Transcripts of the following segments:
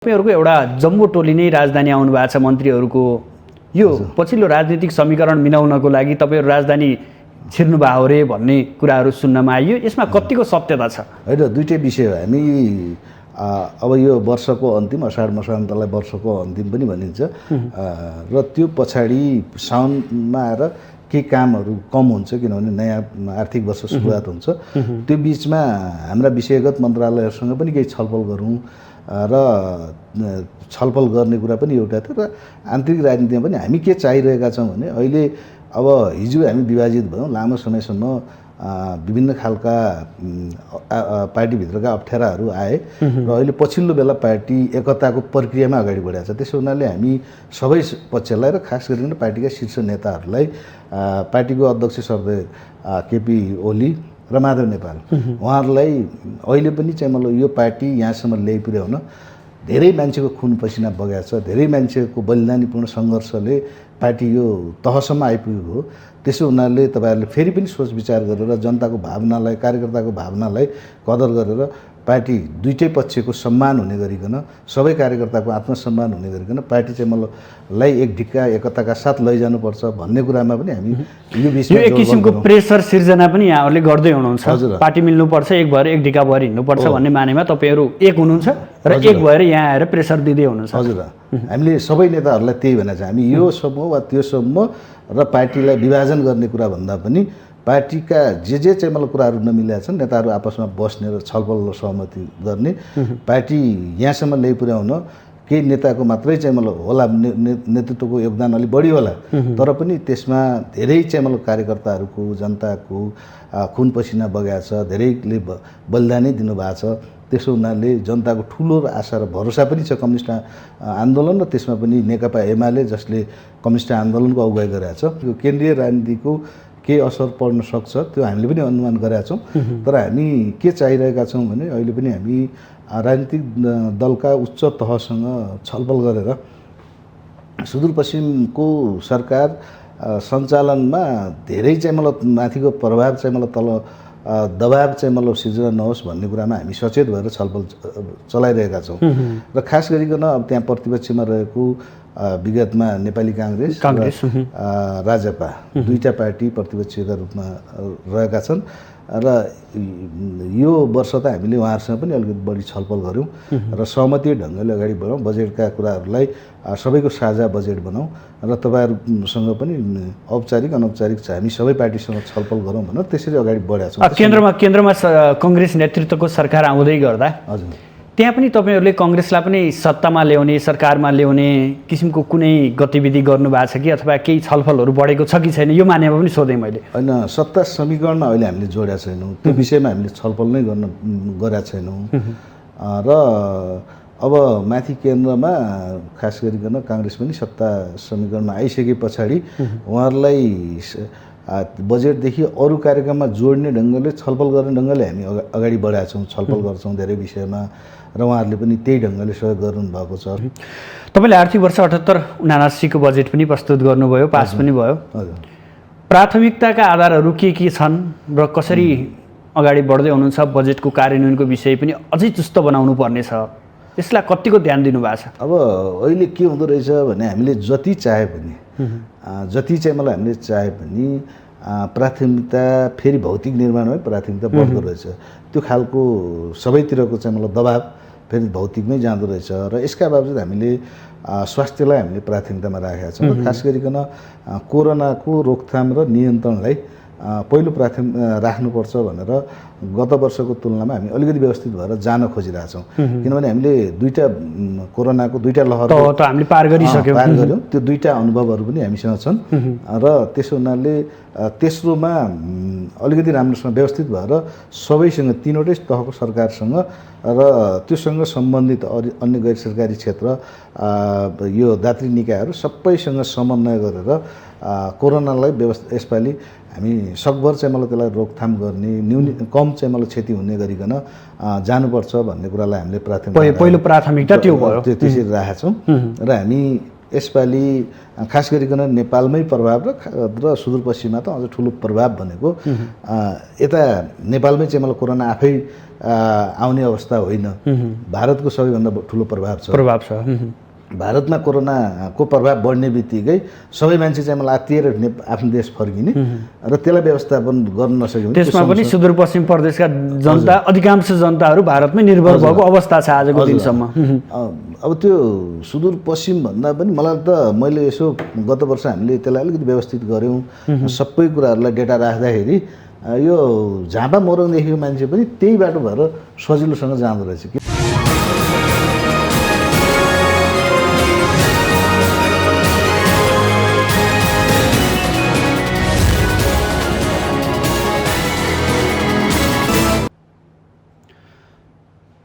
तपाईँहरूको एउटा जम्बो टोली नै राजधानी आउनु भएको छ मन्त्रीहरूको। यो पछिल्लो राजनीतिक समीकरण मिलाउनको लागि तपाईँहरू राजधानी छिर्नु भयो रे भन्ने कुराहरू सुन्नमा आइयो। यसमा कतिको सत्यता छ? होइन, दुईटै विषय हो। हामी अब यो वर्षको अन्तिम अषाढ मसान्तलाई वर्षको अन्तिम पनि भनिन्छ र त्यो पछाडि साउनमा आएर केही कामहरू कम हुन्छ किनभने नयाँ आर्थिक वर्ष सुरुवात हुन्छ। त्यो बिचमा हाम्रा विषयगत मन्त्रालयहरूसँग पनि केही छलफल गरौँ र छलफल गर्ने कुरा पनि एउटा थियो र आन्तरिक राजनीतिमा पनि हामी के चाहिरहेका छौँ भने अहिले अब हिजो हामी विभाजित भयौँ, लामो समयसम्म विभिन्न खालका पार्टीभित्रका अप्ठ्याराहरू आए र अहिले पछिल्लो बेला पार्टी एकताको प्रक्रियामा अगाडि बढेको छ। त्यसो हुनाले हामी सबै पक्षलाई र खास गरिकन पार्टीका शीर्ष नेताहरूलाई पार्टीको अध्यक्ष सर्वदेव केपी ओली र माधव नेपाल उहाँहरूलाई अहिले पनि चाहिँ मतलब यो पार्टी यहाँसम्म ल्याइपुर्याउन धेरै मान्छेको खुन पसिना बगेको छ, धेरै मान्छेको बलिदानीपूर्ण सङ्घर्षले पार्टी यो तहसम्म आइपुगेको हो। त्यसो हुनाले तपाईँहरूले फेरि पनि सोच विचार गरेर जनताको भावनालाई, कार्यकर्ताको भावनालाई कदर गरेर पार्टी दुईटै पक्षको सम्मान हुने गरिकन, सबै कार्यकर्ताको आत्मसम्मान हुने गरिकन पार्टी चाहिँ मललाई एक ढिक्का एकताका साथ लैजानुपर्छ भन्ने कुरामा पनि हामी यो विषयमा एक किसिमको प्रेसर सिर्जना पनि यहाँहरूले गर्दै हुनुहुन्छ। पार्टी मिल्नुपर्छ, एक भएर एक ढिक्का भएर हिँड्नुपर्छ भन्ने मानेमा तपाईँहरू एक हुनुहुन्छ र एक भएर यहाँ आएर प्रेसर दिँदै हुनुहुन्छ। हजुर, हामीले सबै नेताहरूलाई त्यही भनेको छ। हामी यो समूह वा त्यो समूह र पार्टीलाई विभाजन गर्ने कुरा भन्दा पनि पार्टीका जे चाहिँ मतलब कुराहरू नमिलेका छन् नेताहरू आपसमा बस्ने र छलफल र सहमति गर्ने, पार्टी यहाँसम्म ल्याइपुर्याउन केही नेताको मात्रै चाहिँ मतलब होला नेतृत्वको योगदान अलिक बढी होला, तर पनि त्यसमा धेरै चाहिँ मतलब कार्यकर्ताहरूको, जनताको खुन पसिना बगेको छ, धेरैले बलिदानै दिनुभएको छ। त्यसो हुनाले जनताको ठुलो आशा र भरोसा पनि छ कम्युनिस्ट आन्दोलन र त्यसमा पनि नेकपा एमाले जसले कम्युनिस्ट आन्दोलनको अगुवाई गरेको छ। यो केन्द्रीय राजनीतिको के असर पर्न सक्छ त्यो हामीले पनि अनुमान गरेका छौँ। तर हामी के चाहिरहेका छौँ भने अहिले पनि हामी राजनीतिक दलका उच्च तहसँग छलफल गरेर सुदूरपश्चिमको सरकार सञ्चालनमा धेरै चाहिँ मतलब माथिको प्रभाव चाहिँ मतलब तल दबाब चाहिँ मतलब सिर्जना नहोस् भन्ने कुरामा हामी सचेत भएर छलफल चलाइरहेका छौँ। र खास गरिकन अब त्यहाँ प्रतिपक्षमा रहेको विगतमा नेपाली काङ्ग्रेस र राजपा दुईटा पार्टी प्रतिपक्षका रूपमा रहेका छन् र यो वर्ष त हामीले उहाँहरूसँग पनि अलिकति बढी छलफल गऱ्यौँ र सहमति ढङ्गले अगाडि बढाउँ, बजेटका कुराहरूलाई सबैको साझा बजेट बनाऊँ र तपाईँहरूसँग पनि औपचारिक अनौपचारिक हामी सबै पार्टीसँग छलफल गरौँ भनेर त्यसरी अगाडि बढेका छौँ। केन्द्रमा कङ्ग्रेस नेतृत्वको सरकार आउँदै गर्दा हजुर त्यहाँ पनि तपाईँहरूले कङ्ग्रेसलाई पनि सत्तामा ल्याउने, सरकारमा ल्याउने किसिमको कुनै गतिविधि गर्नुभएको छ कि अथवा केही छलफलहरू बढेको छ कि छैन यो मानेमा पनि सोधेँ मैले। होइन, सत्ता समीकरणमा अहिले हामीले जोडेका छैनौँ, त्यो विषयमा हामीले छलफल नै गरेका छैनौँ र अब माथि केन्द्रमा खास गरिकन काङ्ग्रेस पनि सत्ता समीकरणमा आइसके पछाडि उहाँहरूलाई बजेटदेखि अरू कार्यक्रममा जोड्ने ढङ्गले छलफल गर्ने ढङ्गले हामी अगाडि बढाएका छौँ, छलफल गर्छौँ धेरै विषयमा र उहाँहरूले पनि त्यही ढङ्गले सहयोग गर्नुभएको छ। तपाईँले आर्थिक वर्ष 78-79 को बजेट पनि प्रस्तुत गर्नुभयो, पास पनि भयो। प्राथमिकताका आधारहरू के छन् र कसरी अगाडि बढ्दै हुनुहुन्छ? बजेटको कार्यान्वयनको विषय पनि अझै चुस्त बनाउनु पर्ने छ, यसलाई कतिको ध्यान दिनुभएको छ? अब अहिले के हुँदो रहेछ भने हामीले जति चाहे पनि जति चाहिँ मलाई हामीले चाहे पनि प्राथमिकता फेरि भौतिक निर्माणमै प्राथमिकता बढ्दो रहेछ। त्यो खालको सबैतिरको चाहिँ मतलब दबाब फेरि भौतिकमै जाँदो रहेछ र यसका बावजुद हामीले स्वास्थ्यलाई हामीले प्राथमिकतामा राखेका छौँ। खास गरिकन कोरोनाको रोकथाम र नियन्त्रणलाई पहिलो राख्नुपर्छ भनेर गत वर्षको तुलनामा हामी अलिकति व्यवस्थित भएर जान खोजिरहेछौँ। किनभने हामीले कोरोनाको दुईटा लहर त हामीले पार गऱ्यौँ, त्यो दुईटा अनुभवहरू पनि हामीसँग छन् र त्यसो हुनाले तेस्रोमा अलिकति राम्रोसँग व्यवस्थित भएर सबैसँग तीनवटै तहको सरकारसँग र त्योसँग सम्बन्धित अन्य गैर सरकारी क्षेत्र यो दात्री निकायहरू सबैसँग समन्वय गरेर कोरोनालाई यसपालि हामी सकभर चाहिँ मलाई त्यसलाई रोकथाम गर्ने, कम चाहिँ मलाई क्षति हुने गरिकन जानुपर्छ भन्ने कुरालाई हामीले पहिलो प्राथमिकता त्यो भयो, त्यसरी राखेका छौँ र हामी यसपालि खास गरिकन नेपालमै प्रभाव र सुदूरपश्चिममा त अझ ठुलो प्रभाव भनेको यता नेपालमै चाहिँ मलाई कोरोना आफै आउने अवस्था होइन। भारतको सबैभन्दा ठुलो प्रभाव छ। भारतमा कोरोनाको प्रभाव बढ्ने बित्तिकै सबै मान्छे चाहिँ मलाई आत्तिएर आफ्नो देश फर्किने र त्यसलाई व्यवस्थापन गर्न नसक्यो भने त्यसमा पनि सुदूरपश्चिम प्रदेशका जनता अधिकांश जनताहरू भारतमै निर्भर भएको अवस्था छ आजको दिनसम्म। अब त्यो सुदूरपश्चिम भन्दा पनि मलाई त मैले यसो गत वर्ष हामीले त्यसलाई अलिकति व्यवस्थित गऱ्यौँ, सबै कुराहरूलाई डेटा राख्दाखेरि यो झापा मोरङदेखिको मान्छे पनि त्यही बाटो भएर सजिलोसँग जाँदो रहेछ।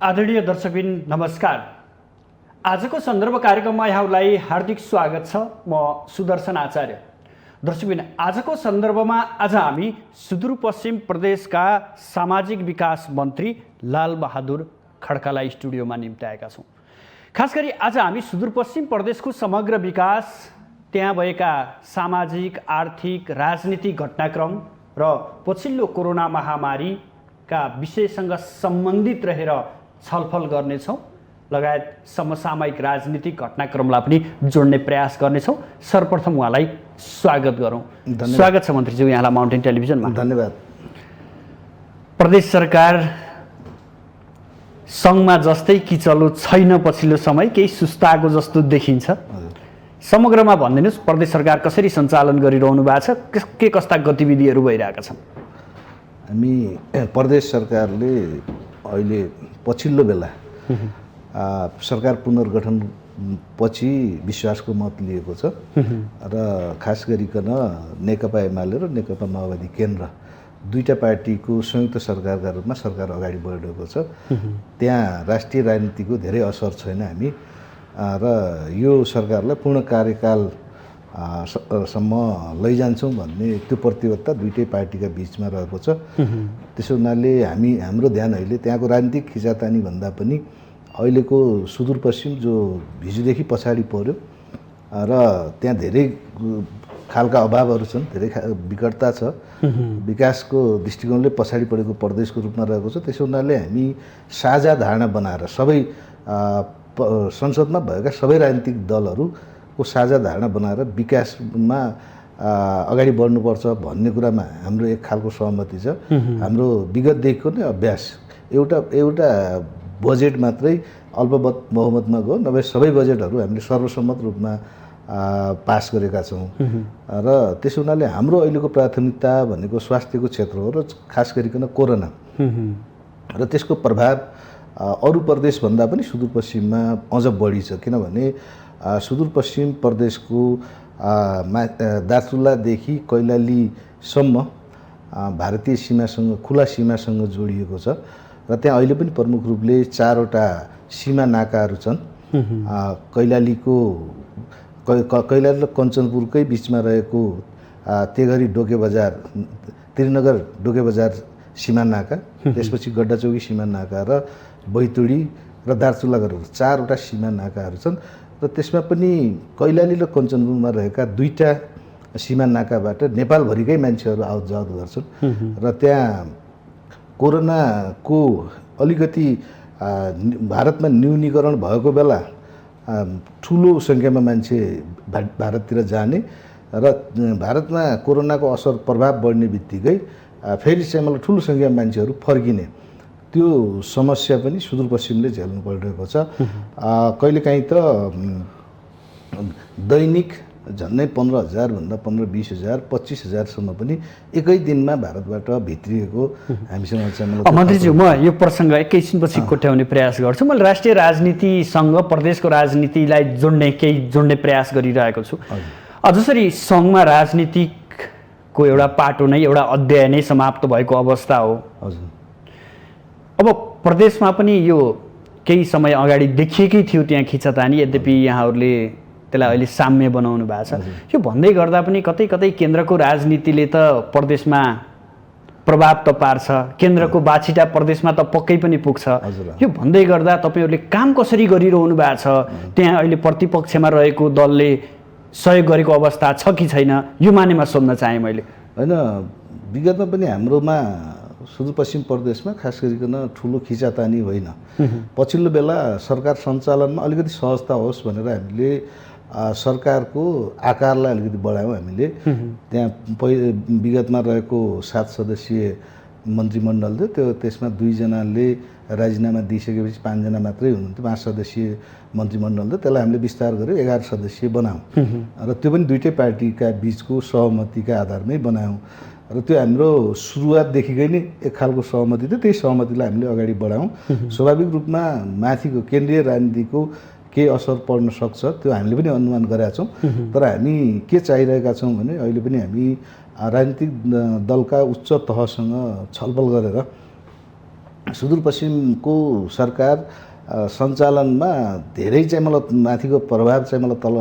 आदरणीय दर्शकबिन नमस्कार। आजको सन्दर्भ कार्यक्रममा यहाँलाई हार्दिक स्वागत छ। म सुदर्शन आचार्य। दर्शकबिन आजको सन्दर्भमा आज हामी सुदूरपश्चिम प्रदेशका सामाजिक विकास मन्त्री लालबहादुर खड्कालाई स्टुडियोमा निम्त्याएका छौँ। खास गरी आज हामी सुदूरपश्चिम प्रदेशको समग्र विकास, त्यहाँ भएका सामाजिक, आर्थिक, राजनीतिक घटनाक्रम र पछिल्लो कोरोना महामारीका विषयसँग सम्बन्धित रहेर छलफल गर्नेछौँ, लगायत समसामयिक राजनीतिक घटनाक्रमलाई पनि जोड्ने प्रयास गर्नेछौँ। सर्वप्रथम उहाँलाई स्वागत गरौँ। स्वागत छ मन्त्रीज्यू यहाँलाई माउन्टेन टेलिभिजनमा। धन्यवाद। प्रदेश सरकार सङ्घमा जस्तै किचलो छैन, पछिल्लो समय केही सुस्ताएको जस्तो देखिन्छ। समग्रमा भनिदिनुहोस्, प्रदेश सरकार कसरी सञ्चालन गरिरहनु भएको छ, के कस्ता गतिविधिहरू भइरहेका छन्? हामी प्रदेश सरकारले अहिले पछिल्लो बेला सरकार पुनर्गठन पछि विश्वासको मत लिएको छ र खास गरिकन नेकपा एमाले र नेकपा माओवादी केन्द्र दुईटा पार्टीको संयुक्त सरकारका रूपमा सरकार अगाडि बढिरहेको छ। त्यहाँ राष्ट्रिय राजनीतिको धेरै असर छैन हामी र यो सरकारलाई पूर्ण कार्यकाल सम्म लैजान्छौँ भन्ने त्यो प्रतिबद्धता दुईटै पार्टीका बिचमा रहेको छ। त्यसो हुनाले हाम्रो ध्यान अहिले त्यहाँको राजनीतिक खिचातानी भन्दा पनि अहिलेको सुदूरपश्चिम जो हिजोदेखि पछाडि पर्यो र त्यहाँ धेरै खालका अभावहरू छन्, धेरै विकटता छ, विकासको दृष्टिकोणले पछाडि परेको प्रदेशको रूपमा रहेको छ। त्यसो हुनाले हामी साझा धारणा बनाएर सबै संसदमा भएका सबै राजनीतिक दलहरूको साझा धारणा बनाएर विकासमा अगाडि बढ्नुपर्छ भन्ने कुरामा हाम्रो एक खालको सहमति छ। हाम्रो विगतदेखिको नै अभ्यास एउटा बजेट मात्रै अल्पमत बहुमतमा गयो, नभए सबै बजेटहरू हामीले सर्वसम्मत रूपमा पास गरेका छौँ र त्यसो हुनाले हाम्रो अहिलेको प्राथमिकता भनेको स्वास्थ्यको क्षेत्र हो र खास गरिकन कोरोना र त्यसको प्रभाव अरू प्रदेशभन्दा पनि सुदूरपश्चिममा अझ बढी छ। किनभने सुदूरपश्चिम प्रदेशको दार्चुलादेखि कैलालीसम्म भारतीय सीमासँग, खुला सीमासँग जोडिएको छ र त्यहाँ अहिले पनि प्रमुख रूपले 4वटा सीमा नाकाहरू छन्। कैलाली र कञ्चनपुरकै बिचमा रहेको तेघरी डोके बजार, त्रिनगर डोके बजार सीमा नाका, त्यसपछि गड्डाचौकी सीमा नाका र बैतुडी र दार्चुला गरेर 4वटा सीमा नाकाहरू छन् र त्यसमा पनि कैलाली र कञ्चनपुरमा रहेका दुईटा सीमा नाकाबाट नेपालभरिकै मान्छेहरू आवत जावत गर्छन् र त्यहाँ कोरोनाको अलिकति भारतमा न्यूनीकरण भएको बेला ठुलो सङ्ख्यामा मान्छे भारततिर जाने र भारतमा कोरोनाको असर प्रभाव बढ्ने बित्तिकै फेरि चाहिँ मलाई ठुलो सङ्ख्यामा मान्छेहरू फर्किने त्यो समस्या पनि सुदूरपश्चिमले झेल्नु परिरहेको छ। कहिलेकाहीँ त दैनिक झन्डै 15,000 भन्दा 15-20,000 25,000सम्म पनि एकै दिनमा भारतबाट भित्रिएको हामीसँग चाहिँ। मन्त्रीज्यू, म यो प्रसङ्ग एकैछिनपछि कोट्याउने प्रयास गर्छु। मैले राष्ट्रिय राजनीतिसँग प्रदेशको राजनीतिलाई जोड्ने प्रयास गरिरहेको छु। जसरी सङ्घमा राजनीतिको एउटा पाटो नै, एउटा अध्याय नै समाप्त भएको अवस्था हो, अब प्रदेशमा पनि यो केही समय अगाडि देखिएकै थियो त्यहाँ खिचातानी, यद्यपि यहाँहरूले त्यसलाई अहिले साम्य बनाउनु भएको छ। यो भन्दै गर्दा पनि कतै कतै केन्द्रको राजनीतिले त प्रदेशमा प्रभाव त पार्छ, केन्द्रको बाछिटा प्रदेशमा त पक्कै पनि पुग्छ। यो भन्दै गर्दा तपाईँहरूले काम कसरी गरिरहनु भएको छ? त्यहाँ अहिले प्रतिपक्षमा रहेको दलले सहयोग गरेको अवस्था छ कि छैन, यो मानेमा सोध्न चाहेँ मैले। होइन, विगतमा पनि हाम्रोमा सुदूरपश्चिम प्रदेशमा खास गरिकन ठुलो खिचातानी होइन। पछिल्लो बेला सरकार सञ्चालनमा अलिकति सहजता होस् भनेर हामीले सरकारको आकारलाई अलिकति बढायौँ। हामीले त्यहाँ विगतमा रहेको 7 सदस्यीय मन्त्रीमण्डल थियो, त्यसमा 2 जनाले राजीनामा दिइसकेपछि 5 जना मात्रै हुनुहुन्थ्यो। 5 सदस्यीय मन्त्रीमण्डल थियो, त्यसलाई हामीले विस्तार गरेर 11 सदस्यीय बनायौँ र त्यो पनि दुईटै पार्टीका बिचको सहमतिका आधारमै बनायौँ र त्यो हाम्रो सुरुवातदेखिकै नै एक खालको सहमति थियो। त्यही सहमतिलाई हामीले अगाडि बढायौँ। स्वाभाविक रूपमा माथिको केन्द्रीय राजनीतिको के असर पर्न सक्छ त्यो हामीले पनि अनुमान गरेका छौँ। तर हामी के चाहिरहेका छौँ भने अहिले पनि हामी राजनीतिक दलका उच्च तहसँग छलफल गरेर सुदूरपश्चिमको सरकार सञ्चालनमा धेरै चाहिँ मतलब माथिको प्रभाव चाहिँ मतलब तल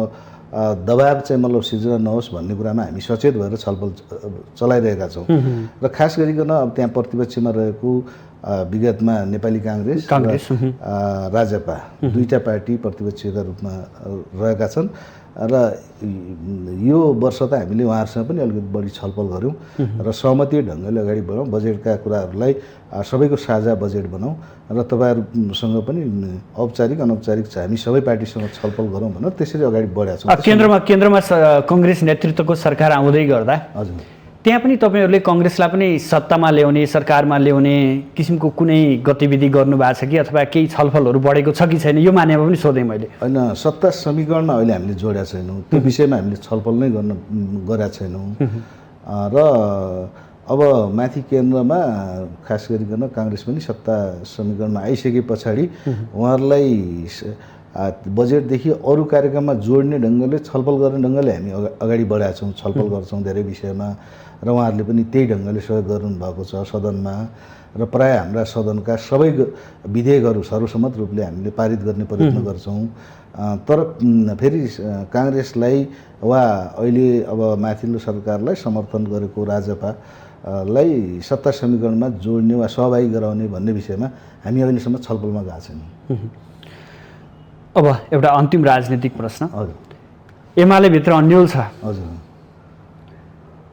दबाव चाहिँ मतलब सिर्जना नहोस् भन्ने कुरामा हामी सचेत भएर छलफल चलाइरहेका छौँ। र खास गरिकन अब त्यहाँ प्रतिपक्षमा रहेको विगतमा नेपाली काङ्ग्रेस राजपा दुईटा पार्टी प्रतिपक्षका रूपमा रहेका छन् र यो वर्ष त हामीले उहाँहरूसँग पनि अलिकति बढी छलफल गऱ्यौँ र सहमति ढङ्गले अगाडि बढाउँ। बजेटका कुराहरूलाई सबैको साझा बजेट बनाऊँ र तपाईँहरूसँग पनि औपचारिक अनौपचारिक हामी सबै पार्टीसँग छलफल गरौँ भनेर त्यसरी अगाडि बढाएको छौँ। केन्द्रमा कङ्ग्रेस नेतृत्वको सरकार आउँदै गर्दा हजुर त्यहाँ पनि तपाईँहरूले कङ्ग्रेसलाई पनि सत्तामा ल्याउने सरकारमा ल्याउने किसिमको कुनै गतिविधि गर्नु भएको छ कि अथवा केही छलफलहरू बढेको छ कि छैन यो मानेमा पनि सोधेँ मैले। होइन, सत्ता समीकरणमा अहिले हामीले जोडेका छैनौँ, त्यो विषयमा हामीले छलफल नै गरेका छैनौँ र अब माथि केन्द्रमा खास गरिकन काङ्ग्रेस पनि सत्ता समीकरणमा आइसके पछाडि उहाँहरूलाई बजेटदेखि अरू कार्यक्रममा जोड्ने ढङ्गले छलफल गर्ने ढङ्गले हामी अगाडि बढाएका छौँ, छलफल गर्छौँ धेरै विषयमा र उहाँहरूले पनि त्यही ढङ्गले सहयोग गर्नुभएको छ सदनमा र प्रायः हाम्रा सदनका सबै विधेयकहरू सर्वसम्मत रूपले हामीले पारित गर्ने प्रयत्न गर्छौँ। तर फेरि काङ्ग्रेसलाई वा अहिले अब माथिल्लो सरकारलाई समर्थन गरेको राजपालाई सत्ता समीकरणमा जोड्ने वा सहभागी गराउने भन्ने विषयमा हामी अहिलेसम्म छलफलमा गएको छैनौँ। अब एउटा अन्तिम राजनीतिक प्रश्न। हजुर, एमाले भित्र अन्यल छ। हजुर,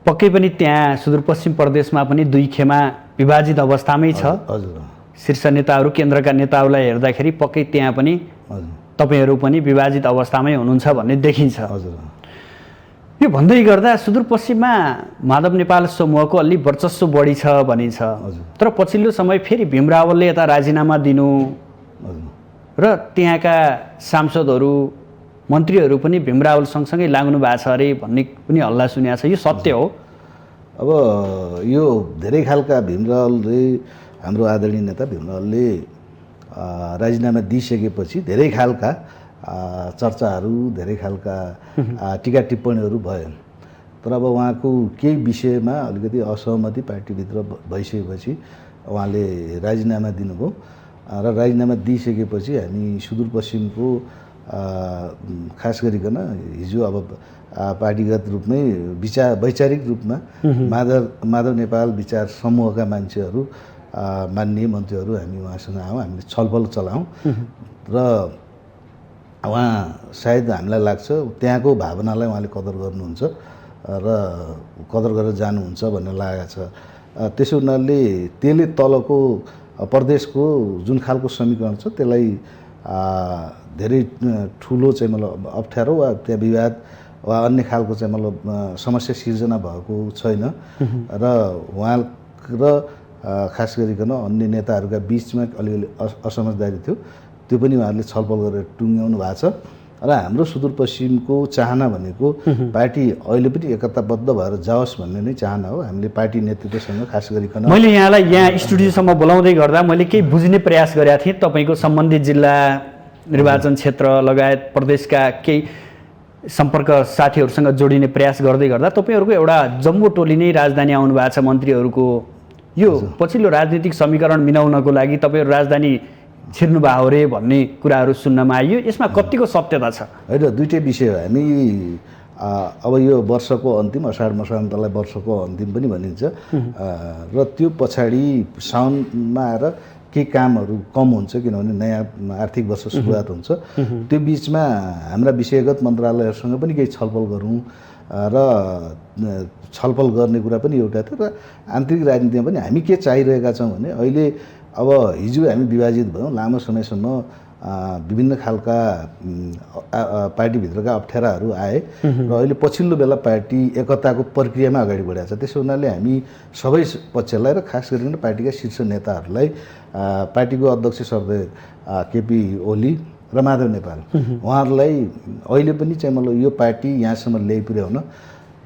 पक्कै पनि त्यहाँ सुदूरपश्चिम प्रदेशमा पनि 2 खेमा विभाजित अवस्थामै छ। हजुर, शीर्ष नेताहरू केन्द्रका नेताहरूलाई हेर्दाखेरि पक्कै त्यहाँ पनि तपाईँहरू पनि विभाजित अवस्थामै हुनुहुन्छ भन्ने देखिन्छ। हजुर, यो भन्दै गर्दा सुदूरपश्चिममा माधव नेपाल समूहको अलि वर्चस्व बढी छ भनिन्छ। तर पछिल्लो समय फेरि भीम रावलले यता राजीनामा दिनु र त्यहाँका सांसदहरू मन्त्रीहरू पनि भीम रावल सँगसँगै लाग्नु भएको छ अरे भन्ने पनि हल्ला सुनेको छ। यो सत्य हो? अब यो धेरै खालका भीम रावलले हाम्रो आदरणीय नेता भीम रावलले राजीनामा दिइसकेपछि धेरै खालका चर्चाहरू धेरै खालका टिका टिप्पणीहरू भयो। तर अब उहाँको केही विषयमा अलिकति असहमति पार्टीभित्र भइसकेपछि उहाँले राजीनामा दिनुभयो र राजीनामा दिइसकेपछि हामी सुदूरपश्चिमको खास गरिकन हिजो अब पार्टीगत रूपमै वैचारिक रूपमा माधव नेपाल विचार समूहका मान्छेहरू माननीय मन्त्रीहरू हामी उहाँसँग आयौँ, हामीले छलफल चलायौँ र उहाँ सायद हामीलाई लाग्छ त्यहाँको भावनालाई उहाँले कदर गर्नुहुन्छ र कदर गरेर जानुहुन्छ भन्ने लागेको छ। त्यसो हुनाले त्यसले तलको प्रदेशको जुन खालको समीकरण छ त्यसलाई धेरै ठुलो चाहिँ मतलब अप्ठ्यारो वा त्यहाँ विवाद वा अन्य खालको चाहिँ मतलब समस्या सिर्जना भएको छैन र उहाँ र खास गरिकन अन्य नेताहरूका बिचमा अलिअलि असमझदारी थियो, त्यो पनि उहाँहरूले छलफल गरेर टुङ्ग्याउनु भएको छ र हाम्रो सुदूरपश्चिमको चाहना भनेको पार्टी अहिले पनि एकताबद्ध भएर जाओस् भन्ने नै चाहना हो। हामीले पार्टी नेतृत्वसँग खास गरिकन मैले यहाँलाई यहाँ स्टुडियोसम्म बोलाउँदै गर्दा मैले केही बुझ्ने प्रयास गरेका थिएँ। तपाईँको सम्बन्धित जिल्ला निर्वाचन क्षेत्र लगायत प्रदेशका केही सम्पर्क साथीहरूसँग जोडिने प्रयास गर्दै गर्दा तपाईँहरूको एउटा जम्बो टोली नै राजधानी आउनु भएको छ मन्त्रीहरूको। यो पछिल्लो राजनीतिक समीकरण मिलाउनको लागि तपाईँहरू राजधानी छिर्नुभयो रे भन्ने कुराहरू सुन्नमा आइयो। यसमा कतिको सत्यता छ? होइन, दुईटै विषय हो। हामी अब यो वर्षको अन्तिम अषाढ मसान्तलाई वर्षको अन्तिम पनि भनिन्छ र त्यो पछाडि साउनमा आएर केही कामहरू कम हुन्छ किनभने नयाँ आर्थिक वर्ष सुरुवात हुन्छ। त्यो बिचमा हाम्रा विषयगत मन्त्रालयहरूसँग पनि केही छलफल गरौँ र छलफल गर्ने कुरा पनि एउटा थियो र आन्तरिक राजनीतिमा पनि हामी के चाहिरहेका छौँ भने अहिले अब हिजो हामी विभाजित भयौँ, लामो समयसम्म विभिन्न खालका पार्टीभित्रका अप्ठ्याराहरू आए र अहिले पछिल्लो बेला पार्टी एकताको प्रक्रियामा अगाडि बढेको छ। त्यसो हुनाले हामी सबै पक्षलाई र खास गरिकन पार्टीका शीर्ष नेताहरूलाई पार्टीको अध्यक्ष सर्वदेव केपी ओली र माधव नेपाल उहाँहरूलाई अहिले पनि चाहिँ मतलब यो पार्टी यहाँसम्म ल्याइ पुर्याउन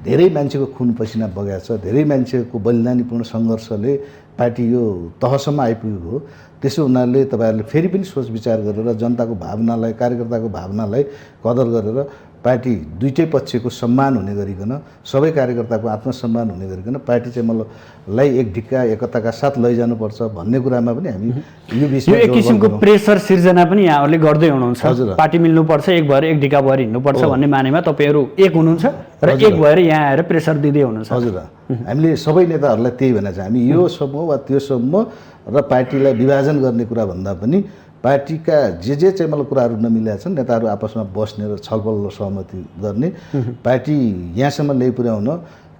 धेरै मान्छेको खुन पसिना बगेको छ, धेरै मान्छेको बलिदानीपूर्ण सङ्घर्षले पार्टी यो तहसम्म आइपुगेको हो। त्यसो हुनाले तपाईँहरूले फेरि पनि सोच विचार गरेर जनताको भावनालाई, कार्यकर्ताको भावनालाई कदर गरेर पार्टी दुईटै पक्षको सम्मान हुने गरिकन, सबै कार्यकर्ताको आत्मसम्मान हुने गरिकन पार्टी चाहिँ मतलबलाई एक ढिक्का एकताका साथ लैजानुपर्छ भन्ने कुरामा पनि हामी यो विषयमा एक किसिमको प्रेसर सिर्जना पनि यहाँहरूले गर्दै हुनुहुन्छ। पार्टी मिल्नुपर्छ, एक भएर एक ढिका भएर हिँड्नुपर्छ भन्ने मानेमा तपाईँहरू एक हुनुहुन्छ र एक भएर यहाँ आएर प्रेसर दिँदै हुनुहुन्छ। हजुर, हामीले सबै नेताहरूलाई त्यही भन्न चाहन्छौँ। हामी यो समूह वा त्यो समूह र पार्टीलाई विभाजन गर्ने कुरा भन्दा पनि पार्टीका जे चाहिँ मतलब कुराहरू नमिलेका छन् नेताहरू आपसमा बस्ने र छलफल र सहमति गर्ने, पार्टी यहाँसम्म ल्याइ पुर्याउन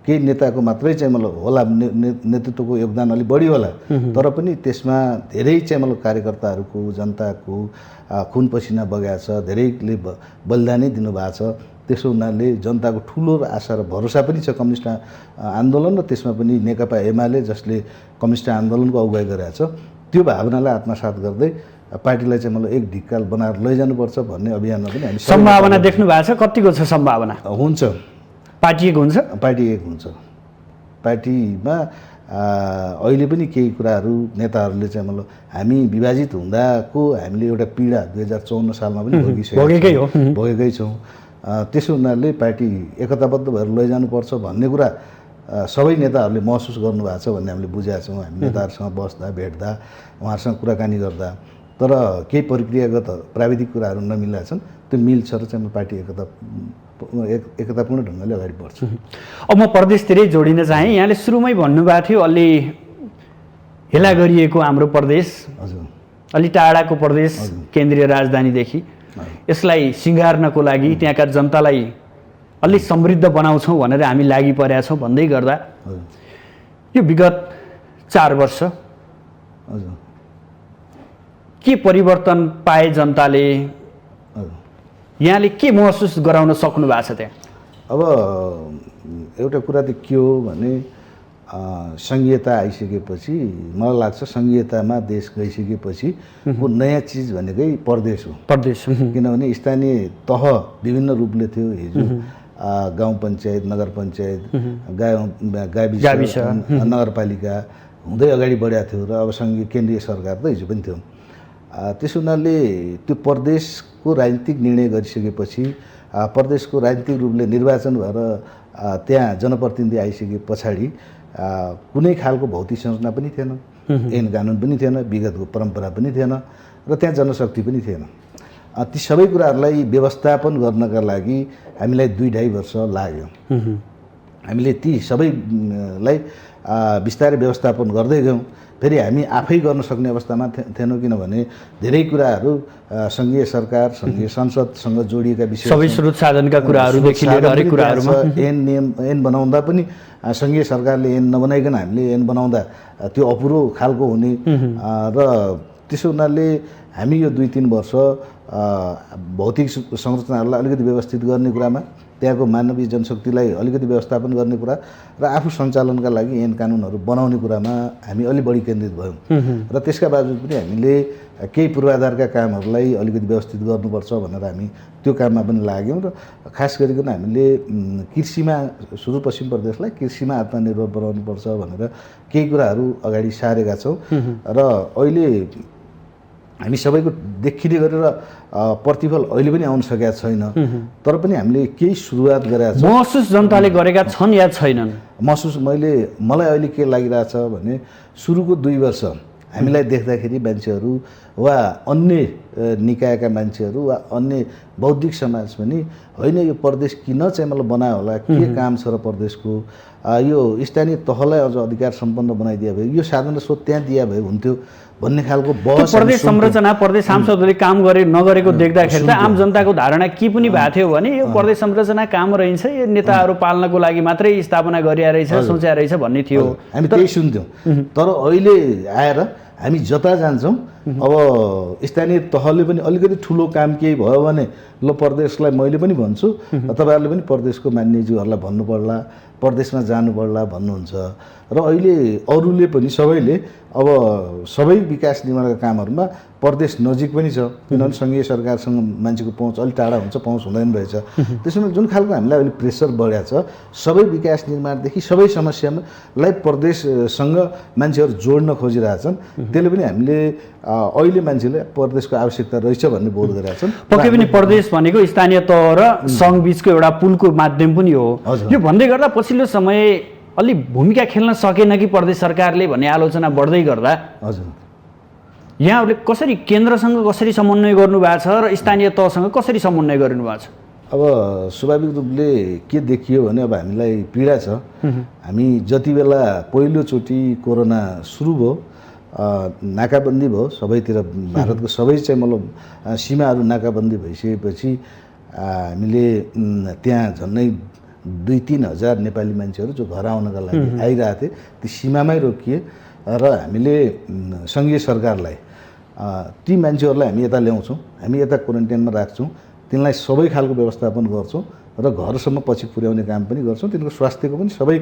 केही नेताको मात्रै चाहिँ मतलब होला नेतृत्वको योगदान अलिक बढी होला, तर पनि त्यसमा धेरै चाहिँ मतलब कार्यकर्ताहरूको, जनताको खुन पसिना बगेको छ, धेरैले बलिदानै दिनुभएको छ। त्यसो हुनाले जनताको ठुलो आशा र भरोसा पनि छ कम्युनिस्ट आन्दोलन र त्यसमा पनि नेकपा एमाले जसले कम्युनिस्ट आन्दोलनको अगुवाई गरेको छ, त्यो भावनालाई आत्मसात गर्दै पार्टीलाई चाहिँ मतलब एक ढिक्काल बनाएर लैजानुपर्छ भन्ने अभियानमा पनि हामी सम्भावना देख्नु भएको छ? कतिको छ सम्भावना? हुन्छ, पार्टी एक हुन्छ, पार्टी एक हुन्छ। पार्टीमा अहिले पनि केही कुराहरू नेताहरूले चाहिँ मतलब हामी विभाजित हुँदाको हामीले एउटा पीडा 2054 सालमा पनि भोगेकै छौँ। त्यसो हुनाले पार्टी एकताबद्ध भएर लैजानुपर्छ भन्ने कुरा सबै नेताहरूले महसुस गर्नुभएको छ भन्ने हामीले बुझेका छौँ। हामी नेताहरूसँग बस्दा भेट्दा उहाँहरूसँग कुराकानी गर्दा, तर केही प्रक्रियागत प्राविधिक कुराहरू नमिलेका छन्, त्यो मिल्छ र चाहिँ पार्टी एकतापूर्ण ढङ्गले अगाडि बढ्छ। अब म प्रदेशतिरै जोडिन चाहेँ। यहाँले सुरुमै भन्नुभएको थियो अलि हेला गरिएको हाम्रो प्रदेश, हजुर, अलि टाढाको प्रदेश केन्द्रीय राजधानीदेखि, यसलाई सिँगार्नको लागि त्यहाँका जनतालाई अलि समृद्ध बनाउँछौँ भनेर हामी लागि परेका छौँ भन्दै गर्दा यो विगत 4 वर्ष के परिवर्तन पाए जनताले? यहाँले के महसुस गराउन सक्नु भएको छ त्यहाँ? अब एउटा कुरा त के हो भने सङ्घीयता आइसकेपछि मलाई लाग्छ सङ्घीयतामा देश गइसकेपछि वो नयाँ चिज भनेकै प्रदेश हो। किनभने स्थानीय तह विभिन्न रूपले थियो। हिजो गाउँ पञ्चायत, नगर पञ्चायत, गाविस, नगरपालिका हुँदै अगाडि बढेको थियो र अब सङ्घीय केन्द्रीय सरकार त हिजो पनि थियो। त्यसो हुनाले त्यो प्रदेशको राजनीतिक निर्णय गरिसकेपछि प्रदेशको राजनीतिक रूपले निर्वाचन भएर त्यहाँ जनप्रतिनिधि आइसके पछाडि कुनै खालको भौतिक संरचना पनि थिएन, ऐन कानुन पनि थिएन, विगतको परम्परा पनि थिएन र त्यहाँ जनशक्ति पनि थिएन। ती सबै कुराहरूलाई व्यवस्थापन गर्नका लागि हामीलाई 2-2.5 वर्ष लाग्यो। हामीले ती सबैलाई बिस्तारै व्यवस्थापन गर्दै गयौँ। फेरि हामी आफै गर्न सक्ने अवस्थामा थिएनौँ, किनभने धेरै कुराहरू सङ्घीय सरकार, सङ्घीय संसदसँग जोडिएका विषय, सबै स्रोत साधनका कुराहरूदेखि लिएर हरेक कुराहरूमा ऐन बनाउँदा पनि सङ्घीय सरकारले ऐन नबनाइकन हामीले ऐन बनाउँदा त्यो अपुरो खालको हुने र त्यसो हुनाले हामी यो 2-3 वर्ष भौतिक संरचनाहरूलाई अलिकति व्यवस्थित गर्ने कुरामा, त्यहाँको मानवीय जनशक्तिलाई अलिकति व्यवस्थापन गर्ने कुरा र आफू सञ्चालनका लागि ऐन कानुनहरू बनाउने कुरामा हामी अलि बढी केन्द्रित भयौँ। र त्यसका बावजुद पनि हामीले केही पूर्वाधारका कामहरूलाई अलिकति व्यवस्थित गर्नुपर्छ भनेर हामी त्यो काममा पनि लाग्यौँ र खास गरिकन हामीले कृषिमा, सुदूरपश्चिम प्रदेशलाई कृषिमा आत्मनिर्भर बनाउनुपर्छ भनेर केही कुराहरू अगाडि सारेका छौँ र अहिले हामी सबैको देखिने गरेर प्रतिफल अहिले पनि आउन सकेका छैन, तर पनि हामीले केही सुरुवात गरेका छौँ। महसुस जनताले गरेका छन् या छैनन्? महसुस मलाई अहिले के लागिरहेछ भने सुरुको 2 वर्ष हामीलाई देख्दाखेरि मान्छेहरू वा अन्य निकायका मान्छेहरू वा अन्य बौद्धिक समाज पनि होइन यो प्रदेश किन चाहिँ मलाई बनायो होला, के काम छ र प्रदेशको, यो स्थानीय तहलाई अझ अधिकार सम्पन्न बनाइदिया भए, यो साधन र स्रोत त्यहाँ दिया भए हुन्थ्यो भन्ने खालको बहस प्रदेश संरचना प्रदेश सांसदहरूले काम नगरेको देख्दाखेरि त आम जनताको धारणा के पनि भएको थियो भने यो प्रदेश संरचना काम रहन्छ, यो नेताहरू पाल्नको लागि मात्रै स्थापना गरिया रहेछ, सोच्या रहेछ भन्ने थियो। हामी त्यही सुन्थ्यौँ। तर अहिले आएर हामी जता जान्छौँ अब स्थानीय तहले पनि अलिकति ठुलो काम केही भयो भने ल प्रदेशलाई मैले पनि भन्छु, तपाईँहरूले पनि प्रदेशको मान्यज्यूहरूलाई भन्नु पर्ला, प्रदेशमा जानु पर्ला भन्नुहुन्छ। र अहिले अरूले पनि सबैले अब सबै विकास निर्माणका कामहरूमा प्रदेश नजिक पनि छ, किनभने सङ्घीय सरकारसँग मान्छेको पहुँच अलिक टाढा हुन्छ, पहुँच हुँदैन रहेछ। त्यसमा जुन खालको हामीलाई अहिले प्रेसर बढाएको छ, सबै विकास निर्माणदेखि सबै समस्यालाई प्रदेशसँग मान्छेहरू जोड्न खोजिरहेछन्, त्यसले पनि हामीले अहिले मान्छेले प्रदेशको आवश्यकता रहेछ भन्ने बोध गरिरहेका छन्। पक्कै पनि प्रदेश भनेको स्थानीय तह र सङ्घ बिचको एउटा पुलको माध्यम पनि हो। यो भन्दै गर्दा पछिल्लो समय अलि भूमिका खेल्न सकेन कि प्रदेश सरकारले भन्ने आलोचना बढ्दै गर्दा हजुर यहाँहरूले कसरी केन्द्रसँग कसरी समन्वय गर्नुभएको छ र स्थानीय तहसँग कसरी समन्वय गर्नुभएको छ? अब स्वाभाविक रूपले के देखियो भने अब हामीलाई पीडा छ। हामी जति बेला पहिलोचोटि कोरोना सुरु भयो, नाकाबन्दी भयो सबैतिर, भारतको सबै चाहिँ मतलब सीमाहरू नाकाबन्दी भइसकेपछि हामीले त्यहाँ झन्डै 2-3 हजार नेपाली मान्छेहरू जो घर आउनका लागि आइरहेको थिए, ती सीमामै रोकिए र हामीले सङ्घीय सरकारलाई ती मान्छेहरूलाई हामी यता ल्याउँछौँ, हामी यता क्वारेन्टाइनमा राख्छौँ, तिनलाई सबै खालको व्यवस्थापन गर्छौँ र घरसम्म पछि पुर्याउने काम पनि गर्छौँ, तिनको स्वास्थ्यको पनि सबै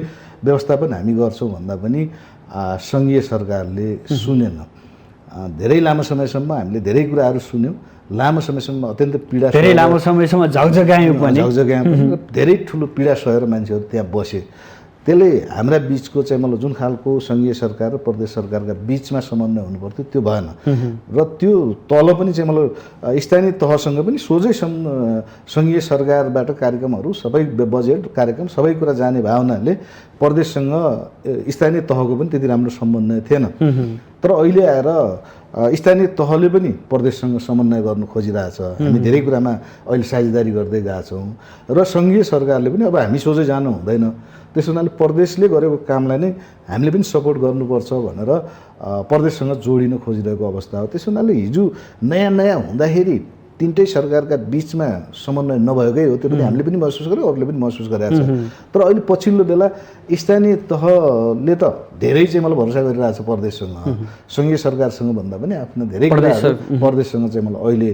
व्यवस्थापन हामी गर्छौँ भन्दा पनि सङ्घीय सरकारले सुनेन। धेरै लामो समयसम्म हामीले धेरै कुराहरू सुन्यौँ, लामो समयसम्म अत्यन्त पीडा, धेरै लामो समयसम्म झगझगायौँ पनि, धेरै ठुलो पीडा सहेर मान्छेहरू त्यहाँ बसे। त्यसले हाम्रा बिचको चाहिँ मतलब जुन खालको सङ्घीय सरकार र प्रदेश सरकारका बिचमा समन्वय हुनुपर्थ्यो त्यो भएन। र त्यो तल पनि चाहिँ मतलब स्थानीय तहसँग पनि सोझै सङ्घीय सरकारबाट कार्यक्रमहरू सबै बजेट कार्यक्रम सबै कुरा जाने भए हुनाले प्रदेशसँग स्थानीय तहको पनि त्यति राम्रो समन्वय थिएन। तर अहिले आएर स्थानीय तहले पनि प्रदेशसँग समन्वय गर्नु खोजिरहेछ। हामी धेरै कुरामा अहिले साझेदारी गर्दै गएका छौँ र सङ्घीय सरकारले पनि अब हामी सोझै जानु हुँदैन, त्यसो हुनाले प्रदेशले गरेको कामलाई नै हामीले पनि सपोर्ट गर्नुपर्छ भनेर प्रदेशसँग जोडिन खोजिरहेको अवस्था हो। त्यसो हुनाले हिजो नयाँ नयाँ हुँदाखेरि तिनटै सरकारका बिचमा समन्वय नभएकै हो, त्यो पनि हामीले पनि महसुस गर्यौँ, अरूले पनि महसुस गरेका छ। तर अहिले पछिल्लो बेला स्थानीय तहले त धेरै चाहिँ मलाई भरोसा गरिरहेको छ प्रदेशसँग, सङ्घीय सरकारसँग भन्दा पनि आफ्नो धेरै कुराहरू प्रदेशसँग चाहिँ मलाई अहिले